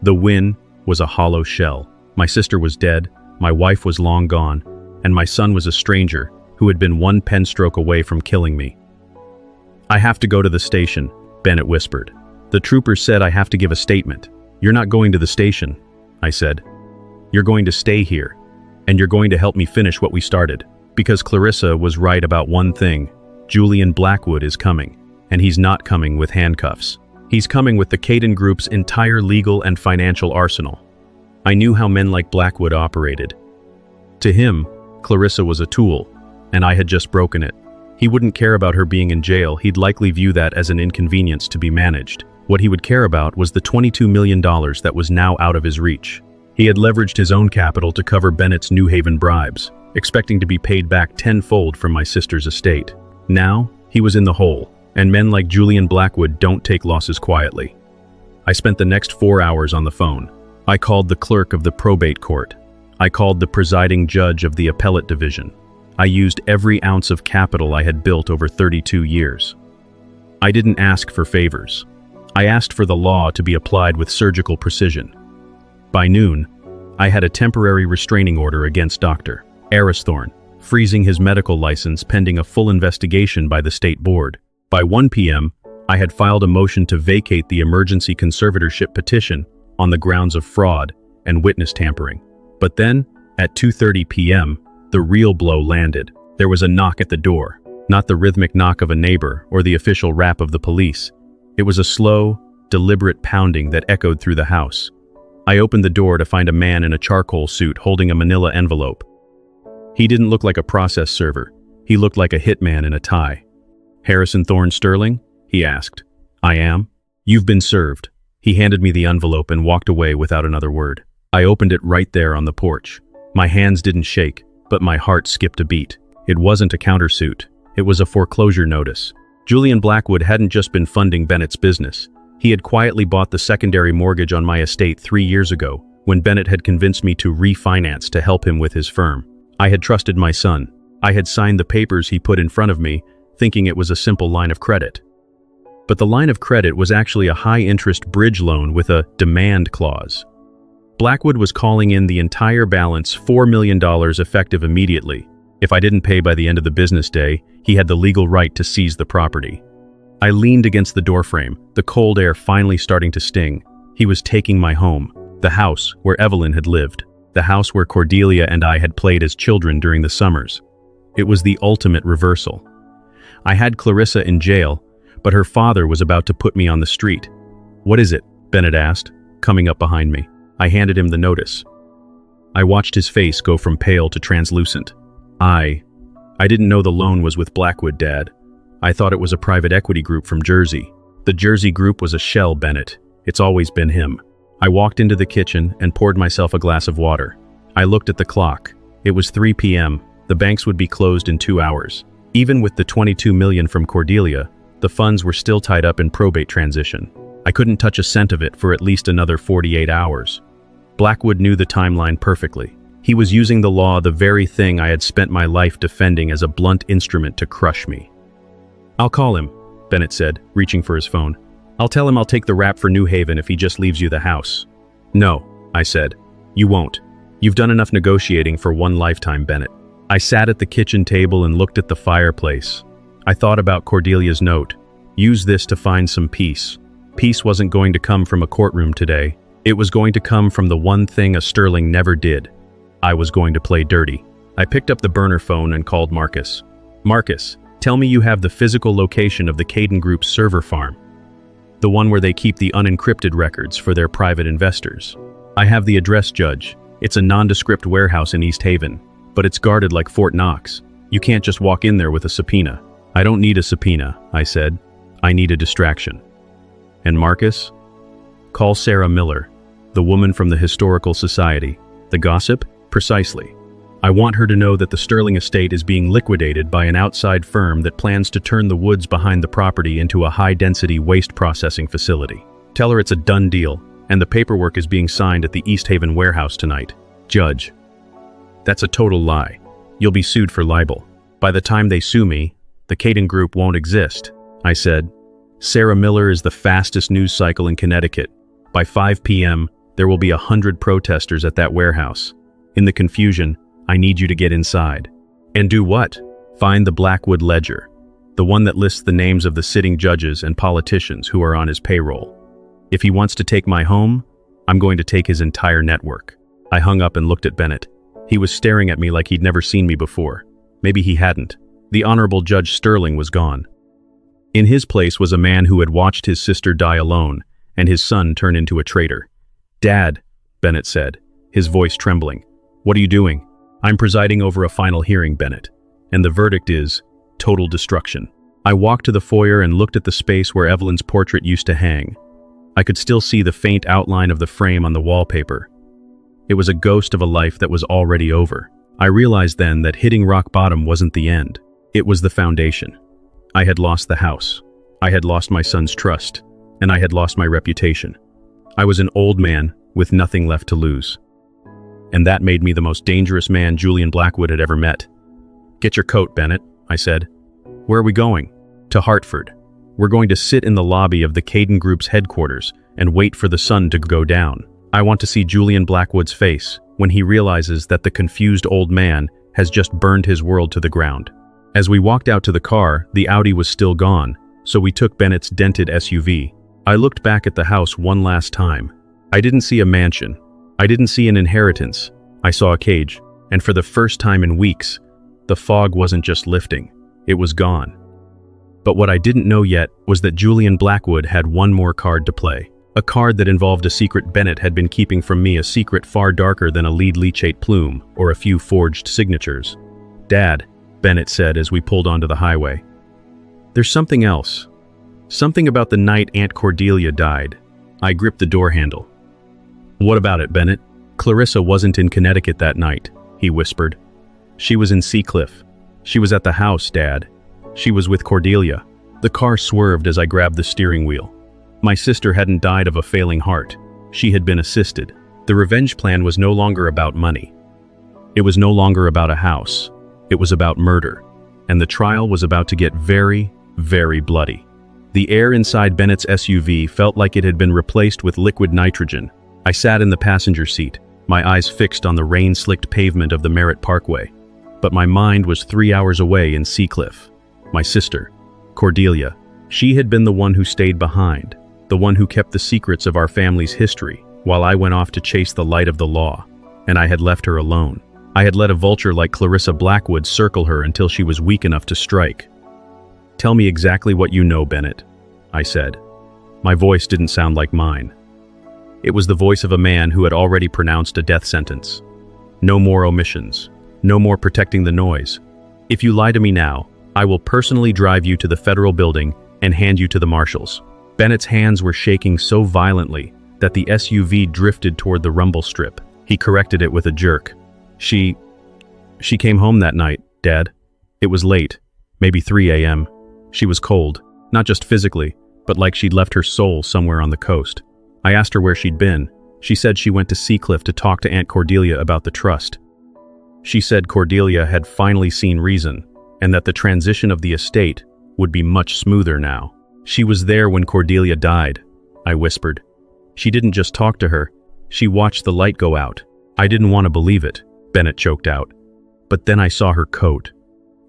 The win was a hollow shell. My sister was dead, my wife was long gone, and my son was a stranger who had been one pen stroke away from killing me. "I have to go to the station," Bennett whispered. "The troopers said I have to give a statement." "You're not going to the station," I said. "You're going to stay here, and you're going to help me finish what we started." Because Clarissa was right about one thing. Julian Blackwood is coming, and he's not coming with handcuffs. He's coming with the Caden Group's entire legal and financial arsenal. I knew how men like Blackwood operated. To him, Clarissa was a tool, and I had just broken it. He wouldn't care about her being in jail. He'd likely view that as an inconvenience to be managed. What he would care about was the $22 million that was now out of his reach. He had leveraged his own capital to cover Bennett's New Haven bribes, expecting to be paid back tenfold from my sister's estate. Now, he was in the hole, and men like Julian Blackwood don't take losses quietly. I spent the next 4 hours on the phone. I called the clerk of the probate court. I called the presiding judge of the appellate division. I used every ounce of capital I had built over 32 years. I didn't ask for favors. I asked for the law to be applied with surgical precision. By noon, I had a temporary restraining order against Dr. Aristhorne, freezing his medical license pending a full investigation by the state board. By 1 p.m., I had filed a motion to vacate the emergency conservatorship petition on the grounds of fraud and witness tampering. But then, at 2:30 p.m., the real blow landed. There was a knock at the door, not the rhythmic knock of a neighbor or the official rap of the police. It was a slow, deliberate pounding that echoed through the house. I opened the door to find a man in a charcoal suit holding a manila envelope. He didn't look like a process server. He looked like a hitman in a tie. "Harrison Thorne Sterling?" he asked. "I am." "You've been served." He handed me the envelope and walked away without another word. I opened it right there on the porch. My hands didn't shake, but my heart skipped a beat. It wasn't a countersuit. It was a foreclosure notice. Julian Blackwood hadn't just been funding Bennett's business. He had quietly bought the secondary mortgage on my estate 3 years ago, when Bennett had convinced me to refinance to help him with his firm. I had trusted my son. I had signed the papers he put in front of me, thinking it was a simple line of credit. But the line of credit was actually a high-interest bridge loan with a demand clause. Blackwood was calling in the entire balance, $4 million effective immediately. If I didn't pay by the end of the business day, he had the legal right to seize the property. I leaned against the doorframe, the cold air finally starting to sting. He was taking my home, the house where Evelyn had lived, the house where Cordelia and I had played as children during the summers. It was the ultimate reversal. I had Clarissa in jail, but her father was about to put me on the street. "What is it?" Bennett asked, coming up behind me. I handed him the notice. I watched his face go from pale to translucent. I didn't know the loan was with Blackwood, Dad. I thought it was a private equity group from Jersey. The Jersey group was a shell, Bennett. It's always been him. I walked into the kitchen and poured myself a glass of water. I looked at the clock. It was 3 p.m. The banks would be closed in 2 hours. Even with the $22 million from Cordelia, the funds were still tied up in probate transition. I couldn't touch a cent of it for at least another 48 hours. Blackwood knew the timeline perfectly. He was using the law, the very thing I had spent my life defending, as a blunt instrument to crush me. "I'll call him," Bennett said, reaching for his phone. "I'll tell him I'll take the rap for New Haven if he just leaves you the house." "No," I said. "You won't. You've done enough negotiating for one lifetime, Bennett." I sat at the kitchen table and looked at the fireplace. I thought about Cordelia's note. Use this to find some peace. Peace wasn't going to come from a courtroom today. It was going to come from the one thing a Sterling never did. I was going to play dirty. I picked up the burner phone and called Marcus. "Marcus, tell me you have the physical location of the Caden Group's server farm. The one where they keep the unencrypted records for their private investors." "I have the address, Judge. It's a nondescript warehouse in East Haven, but it's guarded like Fort Knox. You can't just walk in there with a subpoena." "I don't need a subpoena," I said. "I need a distraction." "And Marcus?" "Call Sarah Miller, the woman from the Historical Society." "The gossip?" "Precisely. I want her to know that the Sterling estate is being liquidated by an outside firm that plans to turn the woods behind the property into a high-density waste processing facility. Tell her it's a done deal, and the paperwork is being signed at the East Haven warehouse tonight." "Judge, that's a total lie. You'll be sued for libel. By the time they sue me, the Caden Group won't exist," I said. "Sarah Miller is the fastest news cycle in Connecticut. By 5 p.m., there will be 100 protesters at that warehouse. In the confusion, I need you to get inside." "And do what?" "Find the Blackwood ledger, the one that lists the names of the sitting judges and politicians who are on his payroll. If he wants to take my home, I'm going to take his entire network." I hung up and looked at Bennett. He was staring at me like he'd never seen me before. Maybe he hadn't. The Honorable Judge Sterling was gone. In his place was a man who had watched his sister die alone and his son turn into a traitor. "Dad," Bennett said, his voice trembling. "What are you doing?" "I'm presiding over a final hearing, Bennett, and the verdict is total destruction." I walked to the foyer and looked at the space where Evelyn's portrait used to hang. I could still see the faint outline of the frame on the wallpaper. It was a ghost of a life that was already over. I realized then that hitting rock bottom wasn't the end. It was the foundation. I had lost the house. I had lost my son's trust, and I had lost my reputation. I was an old man with nothing left to lose. And that made me the most dangerous man Julian Blackwood had ever met. "Get your coat, Bennett," I said. "Where are we going?" "To Hartford. We're going to sit in the lobby of the Caden Group's headquarters and wait for the sun to go down. I want to see Julian Blackwood's face when he realizes that the confused old man has just burned his world to the ground." As we walked out to the car, the Audi was still gone, so we took Bennett's dented SUV. I looked back at the house one last time. I didn't see a mansion. I didn't see an inheritance. I saw a cage, and for the first time in weeks, the fog wasn't just lifting, it was gone. But what I didn't know yet was that Julian Blackwood had one more card to play. A card that involved a secret Bennett had been keeping from me, a secret far darker than a lead leachate plume or a few forged signatures. "Dad," Bennett said as we pulled onto the highway, "there's something else. Something about the night Aunt Cordelia died." I gripped the door handle. "What about it, Bennett?" "Clarissa wasn't in Connecticut that night," he whispered. "She was in Seacliff. She was at the house, Dad. She was with Cordelia." The car swerved as I grabbed the steering wheel. My sister hadn't died of a failing heart. She had been assisted. The revenge plan was no longer about money. It was no longer about a house. It was about murder. And the trial was about to get very, very bloody. The air inside Bennett's SUV felt like it had been replaced with liquid nitrogen. I sat in the passenger seat, my eyes fixed on the rain-slicked pavement of the Merritt Parkway. But my mind was 3 hours away in Seacliff. My sister, Cordelia, she had been the one who stayed behind, the one who kept the secrets of our family's history, while I went off to chase the light of the law, and I had left her alone. I had let a vulture like Clarissa Blackwood circle her until she was weak enough to strike. "Tell me exactly what you know, Bennett," I said. My voice didn't sound like mine. It was the voice of a man who had already pronounced a death sentence. No more omissions. No more protecting the noise. If you lie to me now, I will personally drive you to the federal building and hand you to the marshals. Bennett's hands were shaking so violently that the SUV drifted toward the rumble strip. He corrected it with a jerk. She came home that night, Dad. It was late, maybe 3 a.m. She was cold, not just physically, but like she'd left her soul somewhere on the coast. I asked her where she'd been. She said she went to Seacliff to talk to Aunt Cordelia about the trust. She said Cordelia had finally seen reason, and that the transition of the estate would be much smoother now. She was there when Cordelia died, I whispered. She didn't just talk to her, she watched the light go out. I didn't want to believe it, Bennett choked out. But then I saw her coat.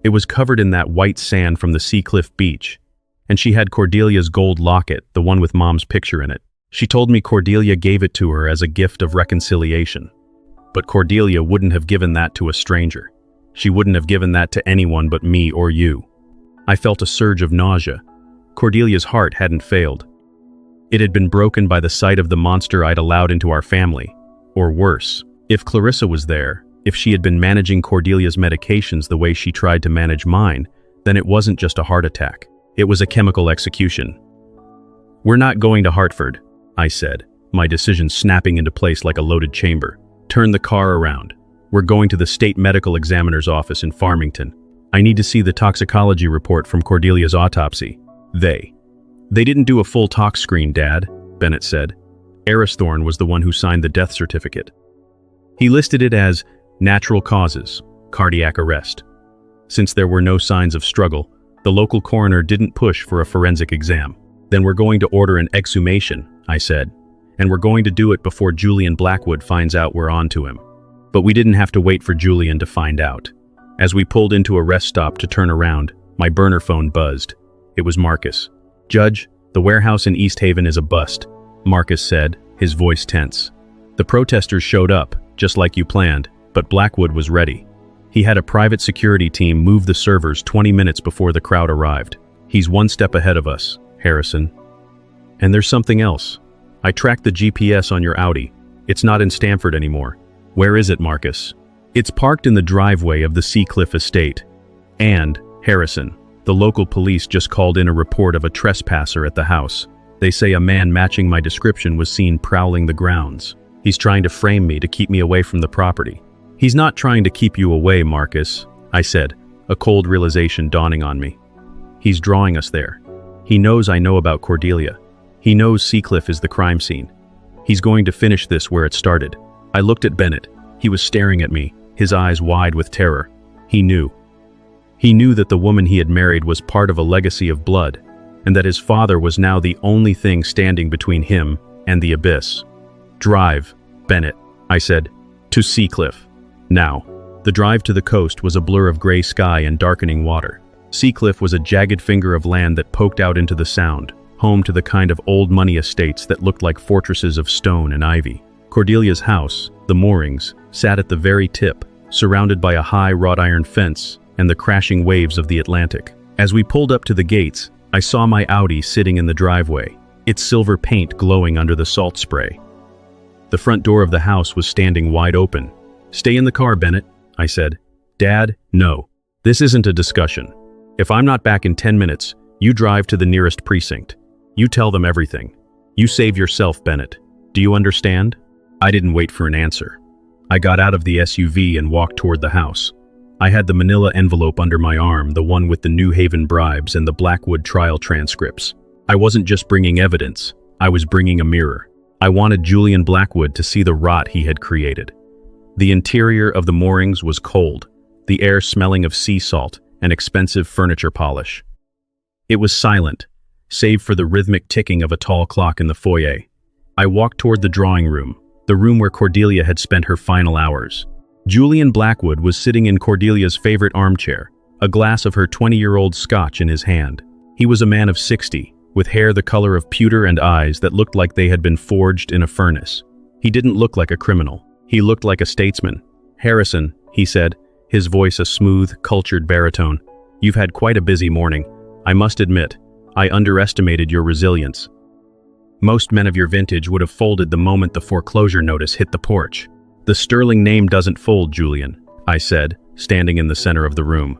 It was covered in that white sand from the Seacliff beach, and she had Cordelia's gold locket, the one with Mom's picture in it. She told me Cordelia gave it to her as a gift of reconciliation. But Cordelia wouldn't have given that to a stranger. She wouldn't have given that to anyone but me or you. I felt a surge of nausea. Cordelia's heart hadn't failed. It had been broken by the sight of the monster I'd allowed into our family. Or worse, if Clarissa was there, if she had been managing Cordelia's medications the way she tried to manage mine, then it wasn't just a heart attack. It was a chemical execution. "We're not going to Hartford," I said, my decision snapping into place like a loaded chamber. "Turn the car around. We're going to the state medical examiner's office in Farmington. I need to see the toxicology report from Cordelia's autopsy." They didn't do a full tox screen, Dad," Bennett said. Aristhorne was the one who signed the death certificate. He listed it as natural causes, cardiac arrest. Since there were no signs of struggle, the local coroner didn't push for a forensic exam. "Then we're going to order an exhumation," I said, "and we're going to do it before Julian Blackwood finds out we're on to him." But we didn't have to wait for Julian to find out. As we pulled into a rest stop to turn around, my burner phone buzzed. It was Marcus. "Judge, the warehouse in East Haven is a bust," Marcus said, his voice tense. "The protesters showed up, just like you planned, but Blackwood was ready. He had a private security team move the servers 20 minutes before the crowd arrived. He's one step ahead of us, Harrison. And there's something else. I tracked the GPS on your Audi. It's not in Stamford anymore." "Where is it, Marcus?" "It's parked in the driveway of the Seacliff estate. And, Harrison, the local police just called in a report of a trespasser at the house. They say a man matching my description was seen prowling the grounds. He's trying to frame me to keep me away from the property." "He's not trying to keep you away, Marcus," I said, a cold realization dawning on me. "He's drawing us there. He knows I know about Cordelia. He knows Seacliff is the crime scene. He's going to finish this where it started." I looked at Bennett. He was staring at me, his eyes wide with terror. He knew. He knew that the woman he had married was part of a legacy of blood, and that his father was now the only thing standing between him and the abyss. "Drive, Bennett," I said, "to Seacliff. Now." The drive to the coast was a blur of gray sky and darkening water. Seacliff was a jagged finger of land that poked out into the Sound, home to the kind of old money estates that looked like fortresses of stone and ivy. Cordelia's house, the moorings, sat at the very tip, surrounded by a high wrought iron fence and the crashing waves of the Atlantic. As we pulled up to the gates, I saw my Audi sitting in the driveway, its silver paint glowing under the salt spray. The front door of the house was standing wide open. "Stay in the car, Bennett," I said. "Dad, no. This isn't a discussion. If I'm not back in 10 minutes, you drive to the nearest precinct. You tell them everything. You save yourself, Bennett. Do you understand?" I didn't wait for an answer. I got out of the SUV and walked toward the house. I had the manila envelope under my arm, the one with the New Haven bribes and the Blackwood trial transcripts. I wasn't just bringing evidence, I was bringing a mirror. I wanted Julian Blackwood to see the rot he had created. The interior of the moorings was cold, the air smelling of sea salt and expensive furniture polish. It was silent, save for the rhythmic ticking of a tall clock in the foyer. I walked toward the drawing room, the room where Cordelia had spent her final hours. Julian Blackwood was sitting in Cordelia's favorite armchair, a glass of her 20-year-old scotch in his hand. He was a man of 60, with hair the color of pewter and eyes that looked like they had been forged in a furnace. He didn't look like a criminal. He looked like a statesman. "Harrison," he said, his voice a smooth, cultured baritone, "you've had quite a busy morning. I must admit, I underestimated your resilience. Most men of your vintage would have folded the moment the foreclosure notice hit the porch." "The sterling name doesn't fold, Julian," I said, standing in the center of the room.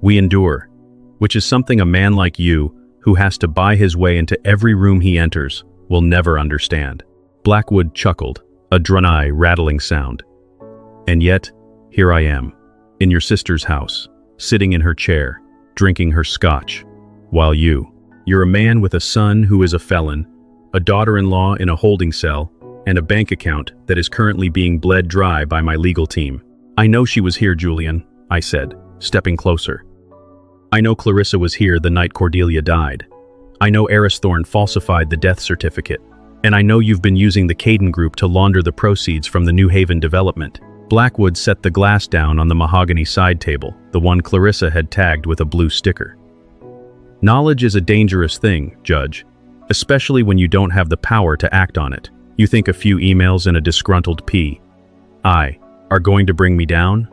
"We endure, which is something a man like you, who has to buy his way into every room he enters, will never understand." Blackwood chuckled, a dry, rattling sound. "And yet, here I am, in your sister's house, sitting in her chair, drinking her scotch, while you're a man with a son who is a felon, a daughter-in-law in a holding cell, and a bank account that is currently being bled dry by my legal team." "I know she was here, Julian," I said, stepping closer. "I know Clarissa was here the night Cordelia died. I know Aristhorne falsified the death certificate. And I know you've been using the Caden Group to launder the proceeds from the New Haven development." Blackwood set the glass down on the mahogany side table, the one Clarissa had tagged with a blue sticker. "Knowledge is a dangerous thing, Judge, especially when you don't have the power to act on it. You think a few emails and a disgruntled P.I. are going to bring me down?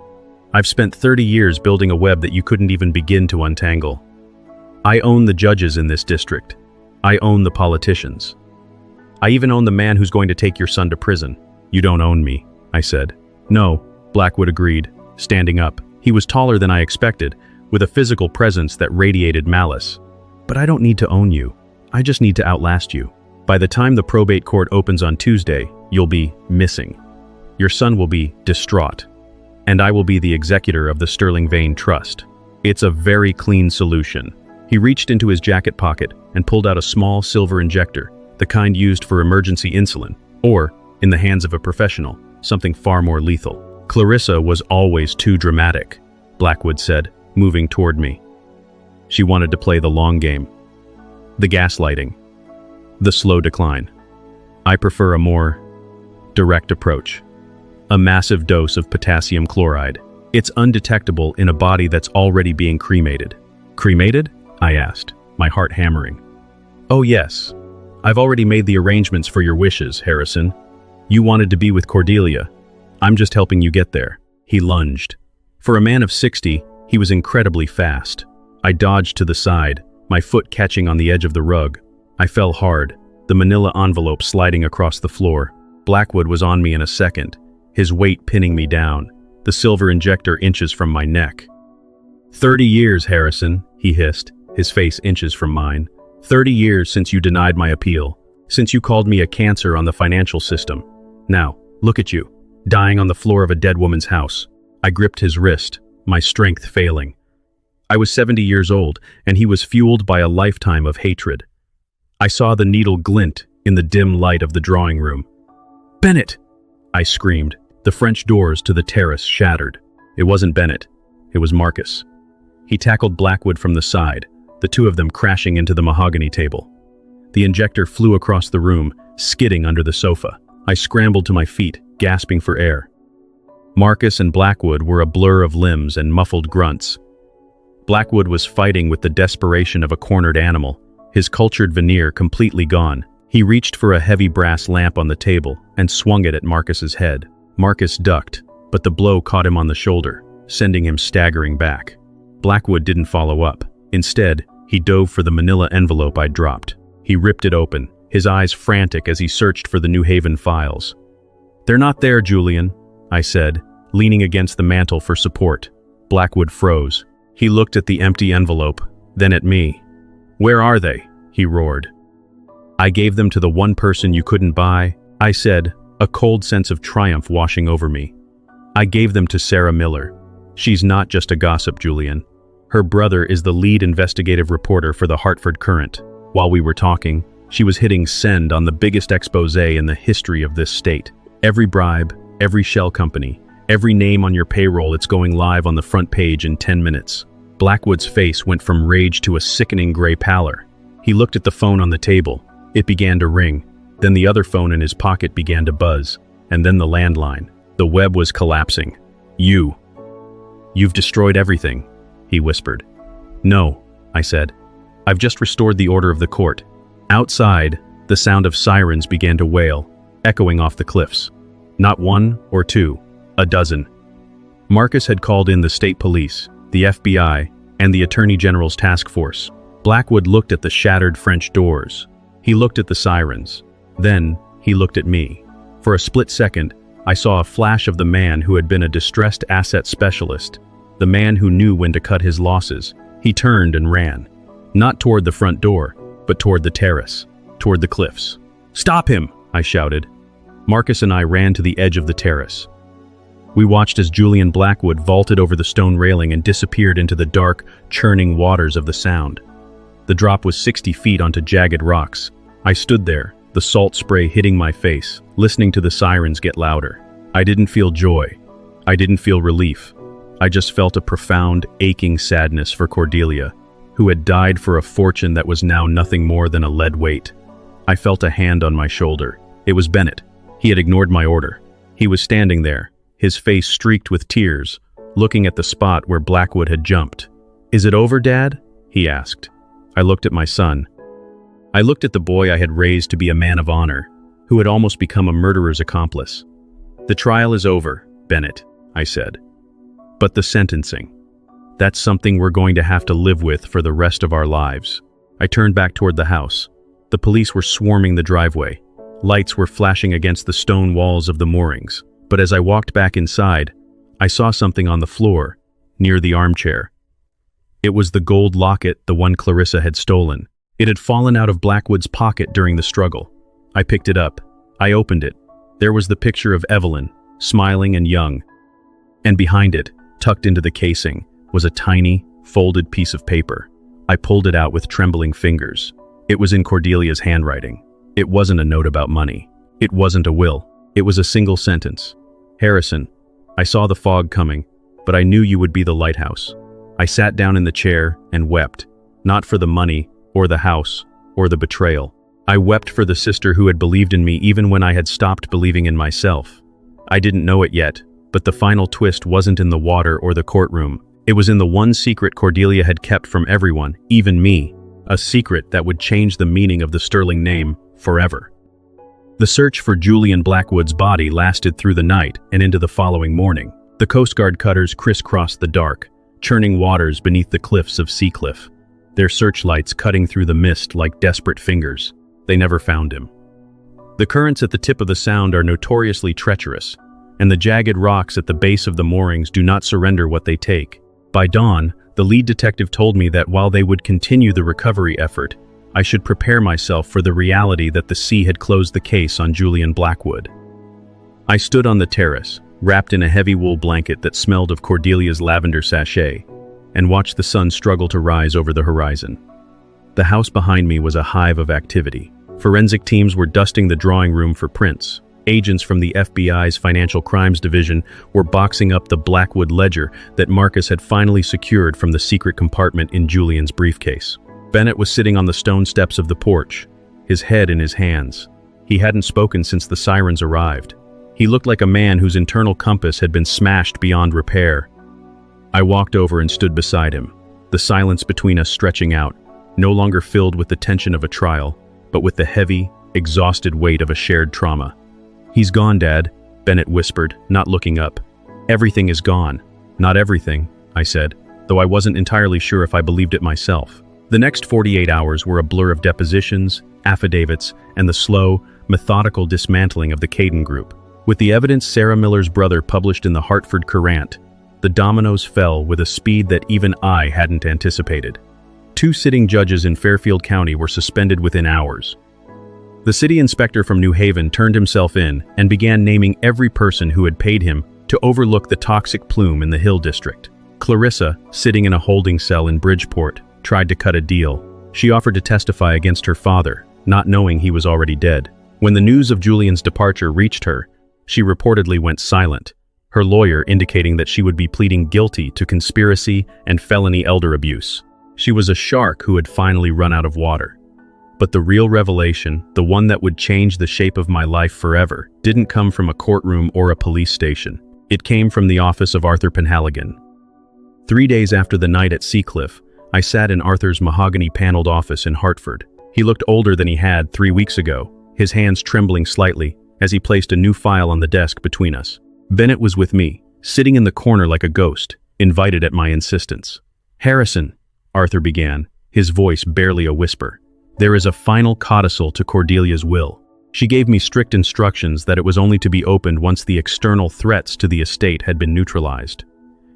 I've spent 30 years building a web that you couldn't even begin to untangle. I own the judges in this district. I own the politicians. I even own the man who's going to take your son to prison." "You don't own me," I said. "No," Blackwood agreed, standing up. He was taller than I expected, with a physical presence that radiated malice. "But I don't need to own you. I just need to outlast you. By the time the probate court opens on Tuesday, you'll be missing. Your son will be distraught. And I will be the executor of the Sterling Vane Trust. It's a very clean solution." He reached into his jacket pocket and pulled out a small silver injector, the kind used for emergency insulin, or, in the hands of a professional, something far more lethal. "Clarissa was always too dramatic," Blackwood said, moving toward me. "She wanted to play the long game. The gaslighting. The slow decline. I prefer a more direct approach. A massive dose of potassium chloride. It's undetectable in a body that's already being cremated." "Cremated?" I asked, my heart hammering. "Oh yes. I've already made the arrangements for your wishes, Harrison. You wanted to be with Cordelia. I'm just helping you get there." He lunged. For a man of 60, he was incredibly fast. I dodged to the side, my foot catching on the edge of the rug. I fell hard, the manila envelope sliding across the floor. Blackwood was on me in a second, his weight pinning me down, the silver injector inches from my neck. 30 years, Harrison," he hissed, his face inches from mine. 30 years since you denied my appeal, since you called me a cancer on the financial system. Now, look at you, dying on the floor of a dead woman's house." I gripped his wrist, my strength failing. I was 70 years old, and he was fueled by a lifetime of hatred. I saw the needle glint in the dim light of the drawing room. "Bennett!" I screamed, the French doors to the terrace shattered. It wasn't Bennett, it was Marcus. He tackled Blackwood from the side, the two of them crashing into the mahogany table. The injector flew across the room, skidding under the sofa. I scrambled to my feet, gasping for air. Marcus and Blackwood were a blur of limbs and muffled grunts. Blackwood was fighting with the desperation of a cornered animal, his cultured veneer completely gone. He reached for a heavy brass lamp on the table and swung it at Marcus's head. Marcus ducked, but the blow caught him on the shoulder, sending him staggering back. Blackwood didn't follow up. Instead, he dove for the manila envelope I'd dropped. He ripped it open, his eyes frantic as he searched for the New Haven files. "They're not there, Julian," I said, leaning against the mantel for support. Blackwood froze. He looked at the empty envelope, then at me. "Where are they?" he roared. "I gave them to the one person you couldn't buy," I said, a cold sense of triumph washing over me. "I gave them to Sarah Miller. She's not just a gossip, Julian. Her brother is the lead investigative reporter for the Hartford Courant. While we were talking, She was hitting send on the biggest exposé in the history of this state. Every bribe, every shell company, every name on your payroll, it's going live on the front page in 10 minutes. Blackwood's face went from rage to a sickening gray pallor. He looked at the phone on the table. It began to ring. Then the other phone in his pocket began to buzz. And then the landline. The web was collapsing. You've destroyed everything, he whispered. No, I said. I've just restored the order of the court. Outside, the sound of sirens began to wail, echoing off the cliffs. Not one or two, a dozen. Marcus had called in the state police, the FBI, and the Attorney General's task force. Blackwood looked at the shattered French doors. He looked at the sirens. Then, he looked at me. For a split second, I saw a flash of the man who had been a distressed asset specialist, the man who knew when to cut his losses. He turned and ran. Not toward the front door, but toward the terrace, toward the cliffs. "Stop him!" I shouted. Marcus and I ran to the edge of the terrace. We watched as Julian Blackwood vaulted over the stone railing and disappeared into the dark, churning waters of the Sound. The drop was 60 feet onto jagged rocks. I stood there, the salt spray hitting my face, listening to the sirens get louder. I didn't feel joy. I didn't feel relief. I just felt a profound, aching sadness for Cordelia, who had died for a fortune that was now nothing more than a lead weight. I felt a hand on my shoulder. It was Bennett. He had ignored my order. He was standing there, his face streaked with tears, looking at the spot where Blackwood had jumped. "Is it over, Dad?" he asked. I looked at my son. I looked at the boy I had raised to be a man of honor, who had almost become a murderer's accomplice. "The trial is over, Bennett," I said. "But the sentencing, that's something we're going to have to live with for the rest of our lives." I turned back toward the house. The police were swarming the driveway. Lights were flashing against the stone walls of the moorings. But as I walked back inside, I saw something on the floor, near the armchair. It was the gold locket, the one Clarissa had stolen. It had fallen out of Blackwood's pocket during the struggle. I picked it up. I opened it. There was the picture of Evelyn, smiling and young. And behind it, tucked into the casing, was a tiny, folded piece of paper. I pulled it out with trembling fingers. It was in Cordelia's handwriting. It wasn't a note about money. It wasn't a will. It was a single sentence. "Harrison, I saw the fog coming, but I knew you would be the lighthouse." I sat down in the chair and wept, not for the money, or the house, or the betrayal. I wept for the sister who had believed in me even when I had stopped believing in myself. I didn't know it yet, but the final twist wasn't in the water or the courtroom. It was in the one secret Cordelia had kept from everyone, even me, a secret that would change the meaning of the Sterling name forever. The search for Julian Blackwood's body lasted through the night and into the following morning. The Coast Guard cutters crisscrossed the dark, churning waters beneath the cliffs of Seacliff, their searchlights cutting through the mist like desperate fingers. They never found him. The currents at the tip of the Sound are notoriously treacherous, and the jagged rocks at the base of the moorings do not surrender what they take. By dawn, the lead detective told me that while they would continue the recovery effort, I should prepare myself for the reality that the sea had closed the case on Julian Blackwood. I stood on the terrace, wrapped in a heavy wool blanket that smelled of Cordelia's lavender sachet, and watched the sun struggle to rise over the horizon. The house behind me was a hive of activity. Forensic teams were dusting the drawing room for prints. Agents from the FBI's Financial Crimes Division were boxing up the Blackwood ledger that Marcus had finally secured from the secret compartment in Julian's briefcase. Bennett was sitting on the stone steps of the porch, his head in his hands. He hadn't spoken since the sirens arrived. He looked like a man whose internal compass had been smashed beyond repair. I walked over and stood beside him, the silence between us stretching out, no longer filled with the tension of a trial, but with the heavy, exhausted weight of a shared trauma. "He's gone, Dad," Bennett whispered, not looking up. "Everything is gone." "Not everything," I said, though I wasn't entirely sure if I believed it myself. The next 48 hours were a blur of depositions, affidavits, and the slow, methodical dismantling of the Caden Group. With the evidence Sarah Miller's brother published in the Hartford Courant, the dominoes fell with a speed that even I hadn't anticipated. 2 sitting judges in Fairfield County were suspended within hours. The city inspector from New Haven turned himself in and began naming every person who had paid him to overlook the toxic plume in the Hill District. Clarissa, sitting in a holding cell in Bridgeport, tried to cut a deal. She offered to testify against her father, not knowing he was already dead. When the news of Julian's departure reached her, she reportedly went silent, her lawyer indicating that she would be pleading guilty to conspiracy and felony elder abuse. She was a shark who had finally run out of water. But the real revelation, the one that would change the shape of my life forever, didn't come from a courtroom or a police station. It came from the office of Arthur Penhaligon. 3 days after the night at Seacliff, I sat in Arthur's mahogany-paneled office in Hartford. He looked older than he had 3 weeks ago, his hands trembling slightly as he placed a new file on the desk between us. Bennett was with me, sitting in the corner like a ghost, invited at my insistence. "Harrison," Arthur began, his voice barely a whisper, "there is a final codicil to Cordelia's will. She gave me strict instructions that it was only to be opened once the external threats to the estate had been neutralized.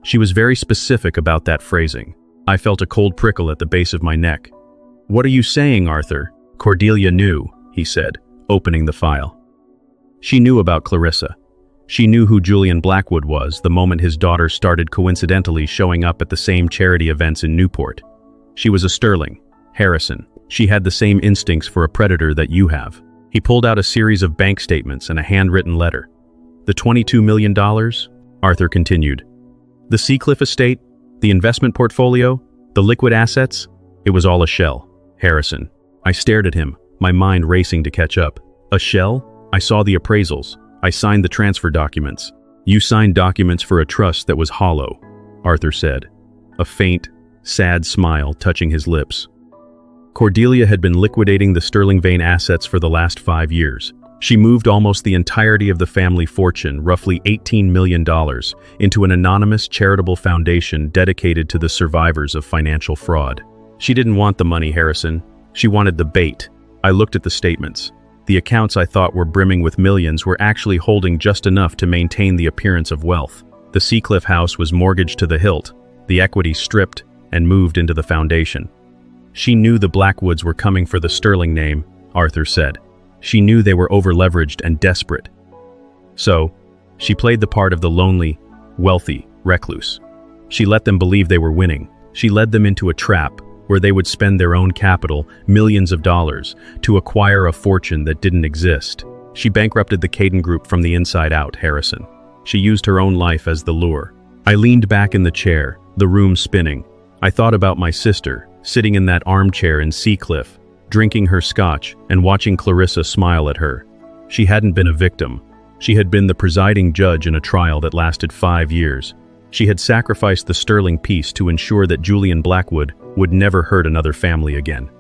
She was very specific about that phrasing. I felt a cold prickle at the base of my neck. "What are you saying, Arthur?" "Cordelia knew," he said, opening the file. She knew about Clarissa. She knew who Julian Blackwood was the moment his daughter started coincidentally showing up at the same charity events in Newport. She was a Sterling, Harrison. She had the same instincts for a predator that you have. He pulled out a series of bank statements and a handwritten letter. "The $22 million, Arthur continued. "The Seacliff estate, the investment portfolio, the liquid assets, it was all a shell, Harrison." I stared at him, my mind racing to catch up. "A shell? I saw the appraisals. I signed the transfer documents." "You signed documents for a trust that was hollow," Arthur said, a faint, sad smile touching his lips. Cordelia had been liquidating the Sterling vein assets for the last 5 years. She moved almost the entirety of the family fortune, roughly $18 million, into an anonymous charitable foundation dedicated to the survivors of financial fraud. She didn't want the money, Harrison. She wanted the bait. I looked at the statements. The accounts I thought were brimming with millions were actually holding just enough to maintain the appearance of wealth. The Seacliff house was mortgaged to the hilt, the equity stripped and moved into the foundation. She knew the Blackwoods were coming for the Sterling name, Arthur said. She knew they were over-leveraged and desperate. So, she played the part of the lonely, wealthy recluse. She let them believe they were winning. She led them into a trap where they would spend their own capital, millions of dollars, to acquire a fortune that didn't exist. She bankrupted the Caden Group from the inside out, Harrison. She used her own life as the lure. I leaned back in the chair, the room spinning. I thought about my sister, sitting in that armchair in Seacliff, drinking her scotch and watching Clarissa smile at her. She hadn't been a victim. She had been the presiding judge in a trial that lasted 5 years. She had sacrificed the Sterling peace to ensure that Julian Blackwood would never hurt another family again.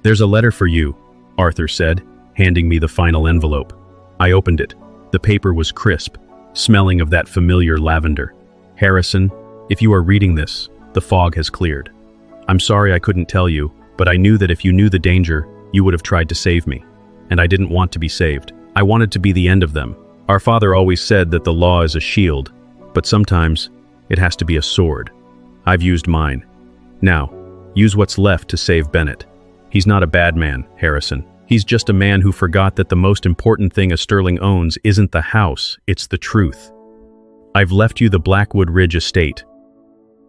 "There's a letter for you," Arthur said, handing me the final envelope. I opened it. The paper was crisp, smelling of that familiar lavender. "Harrison, if you are reading this, the fog has cleared. I'm sorry I couldn't tell you, but I knew that if you knew the danger, you would have tried to save me. And I didn't want to be saved. I wanted to be the end of them. Our father always said that the law is a shield, but sometimes it has to be a sword. I've used mine. Now, use what's left to save Bennett. He's not a bad man, Harrison. He's just a man who forgot that the most important thing a Sterling owns isn't the house, it's the truth. I've left you the Blackwood Ridge estate.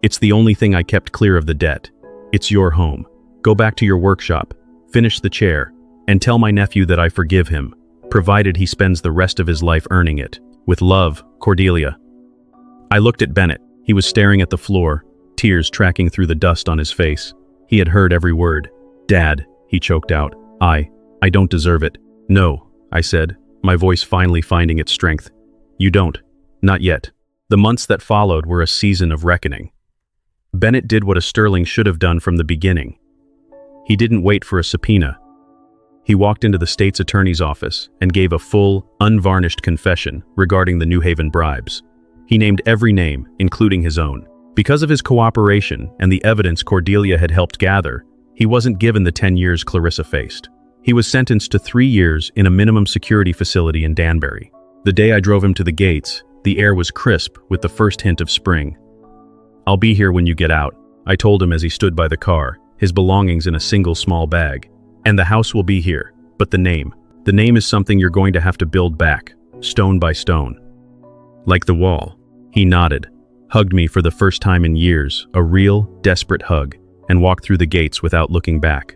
It's the only thing I kept clear of the debt. It's your home. Go back to your workshop, finish the chair, and tell my nephew that I forgive him, provided he spends the rest of his life earning it. With love, Cordelia." I looked at Bennett. He was staring at the floor, tears tracking through the dust on his face. He had heard every word. "Dad," he choked out. I don't deserve it." "No," I said, my voice finally finding its strength. "You don't. Not yet." The months that followed were a season of reckoning. Bennett did what a Sterling should have done from the beginning. He didn't wait for a subpoena. He walked into the state's attorney's office and gave a full, unvarnished confession regarding the New Haven bribes. He named every name, including his own. Because of his cooperation and the evidence Cordelia had helped gather, he wasn't given the 10 years Clarissa faced. He was sentenced to 3 years in a minimum security facility in Danbury. The day I drove him to the gates, the air was crisp with the first hint of spring. "I'll be here when you get out," I told him as he stood by the car, his belongings in a single small bag. "And the house will be here, but the name is something you're going to have to build back, stone by stone." "Like the wall." He nodded, hugged me for the first time in years, a real, desperate hug, and walked through the gates without looking back.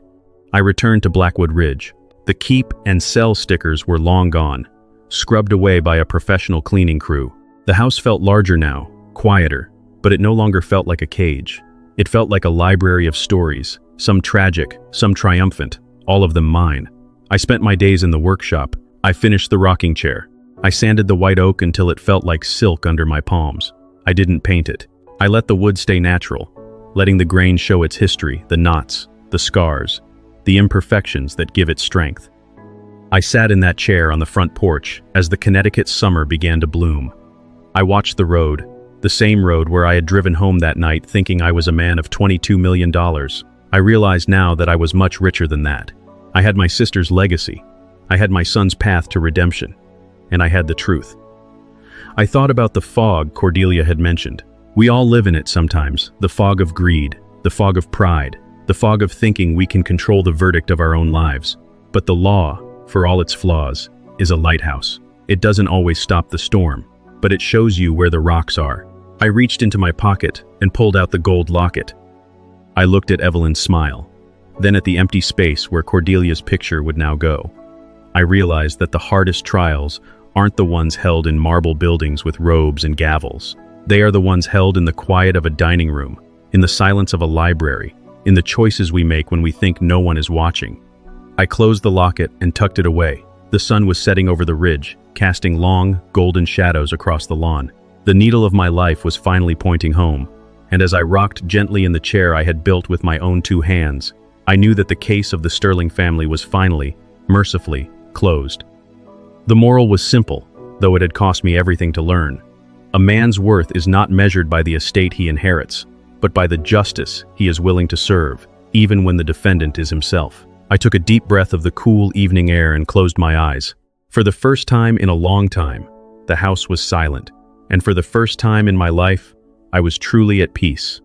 I returned to Blackwood Ridge, The keep and sell stickers were long gone, scrubbed away by a professional cleaning crew. The house felt larger now, quieter, but it no longer felt like a cage. It felt like a library of stories, some tragic, some triumphant, all of them mine. I spent my days in the workshop. I finished the rocking chair. I sanded the white oak until it felt like silk under my palms. I didn't paint it. I let the wood stay natural, letting the grain show its history, the knots, the scars, the imperfections that give it strength. I sat in that chair on the front porch as the Connecticut summer began to bloom. I watched the road, the same road where I had driven home that night thinking I was a man of $22 million. I realized now that I was much richer than that. I had my sister's legacy. I had my son's path to redemption. And I had the truth. I thought about the fog Cordelia had mentioned. We all live in it sometimes, the fog of greed, the fog of pride, the fog of thinking we can control the verdict of our own lives. But the law, for all its flaws, is a lighthouse. It doesn't always stop the storm, but it shows you where the rocks are. I reached into my pocket and pulled out the gold locket. I looked at Evelyn's smile, then at the empty space where Cordelia's picture would now go. I realized that the hardest trials aren't the ones held in marble buildings with robes and gavels. They are the ones held in the quiet of a dining room, in the silence of a library, in the choices we make when we think no one is watching. I closed the locket and tucked it away. The sun was setting over the ridge, casting long, golden shadows across the lawn. The needle of my life was finally pointing home, and as I rocked gently in the chair I had built with my own two hands, I knew that the case of the Sterling family was finally, mercifully, closed. The moral was simple, though it had cost me everything to learn. A man's worth is not measured by the estate he inherits, but by the justice he is willing to serve, even when the defendant is himself. I took a deep breath of the cool evening air and closed my eyes. For the first time in a long time, the house was silent, and for the first time in my life, I was truly at peace.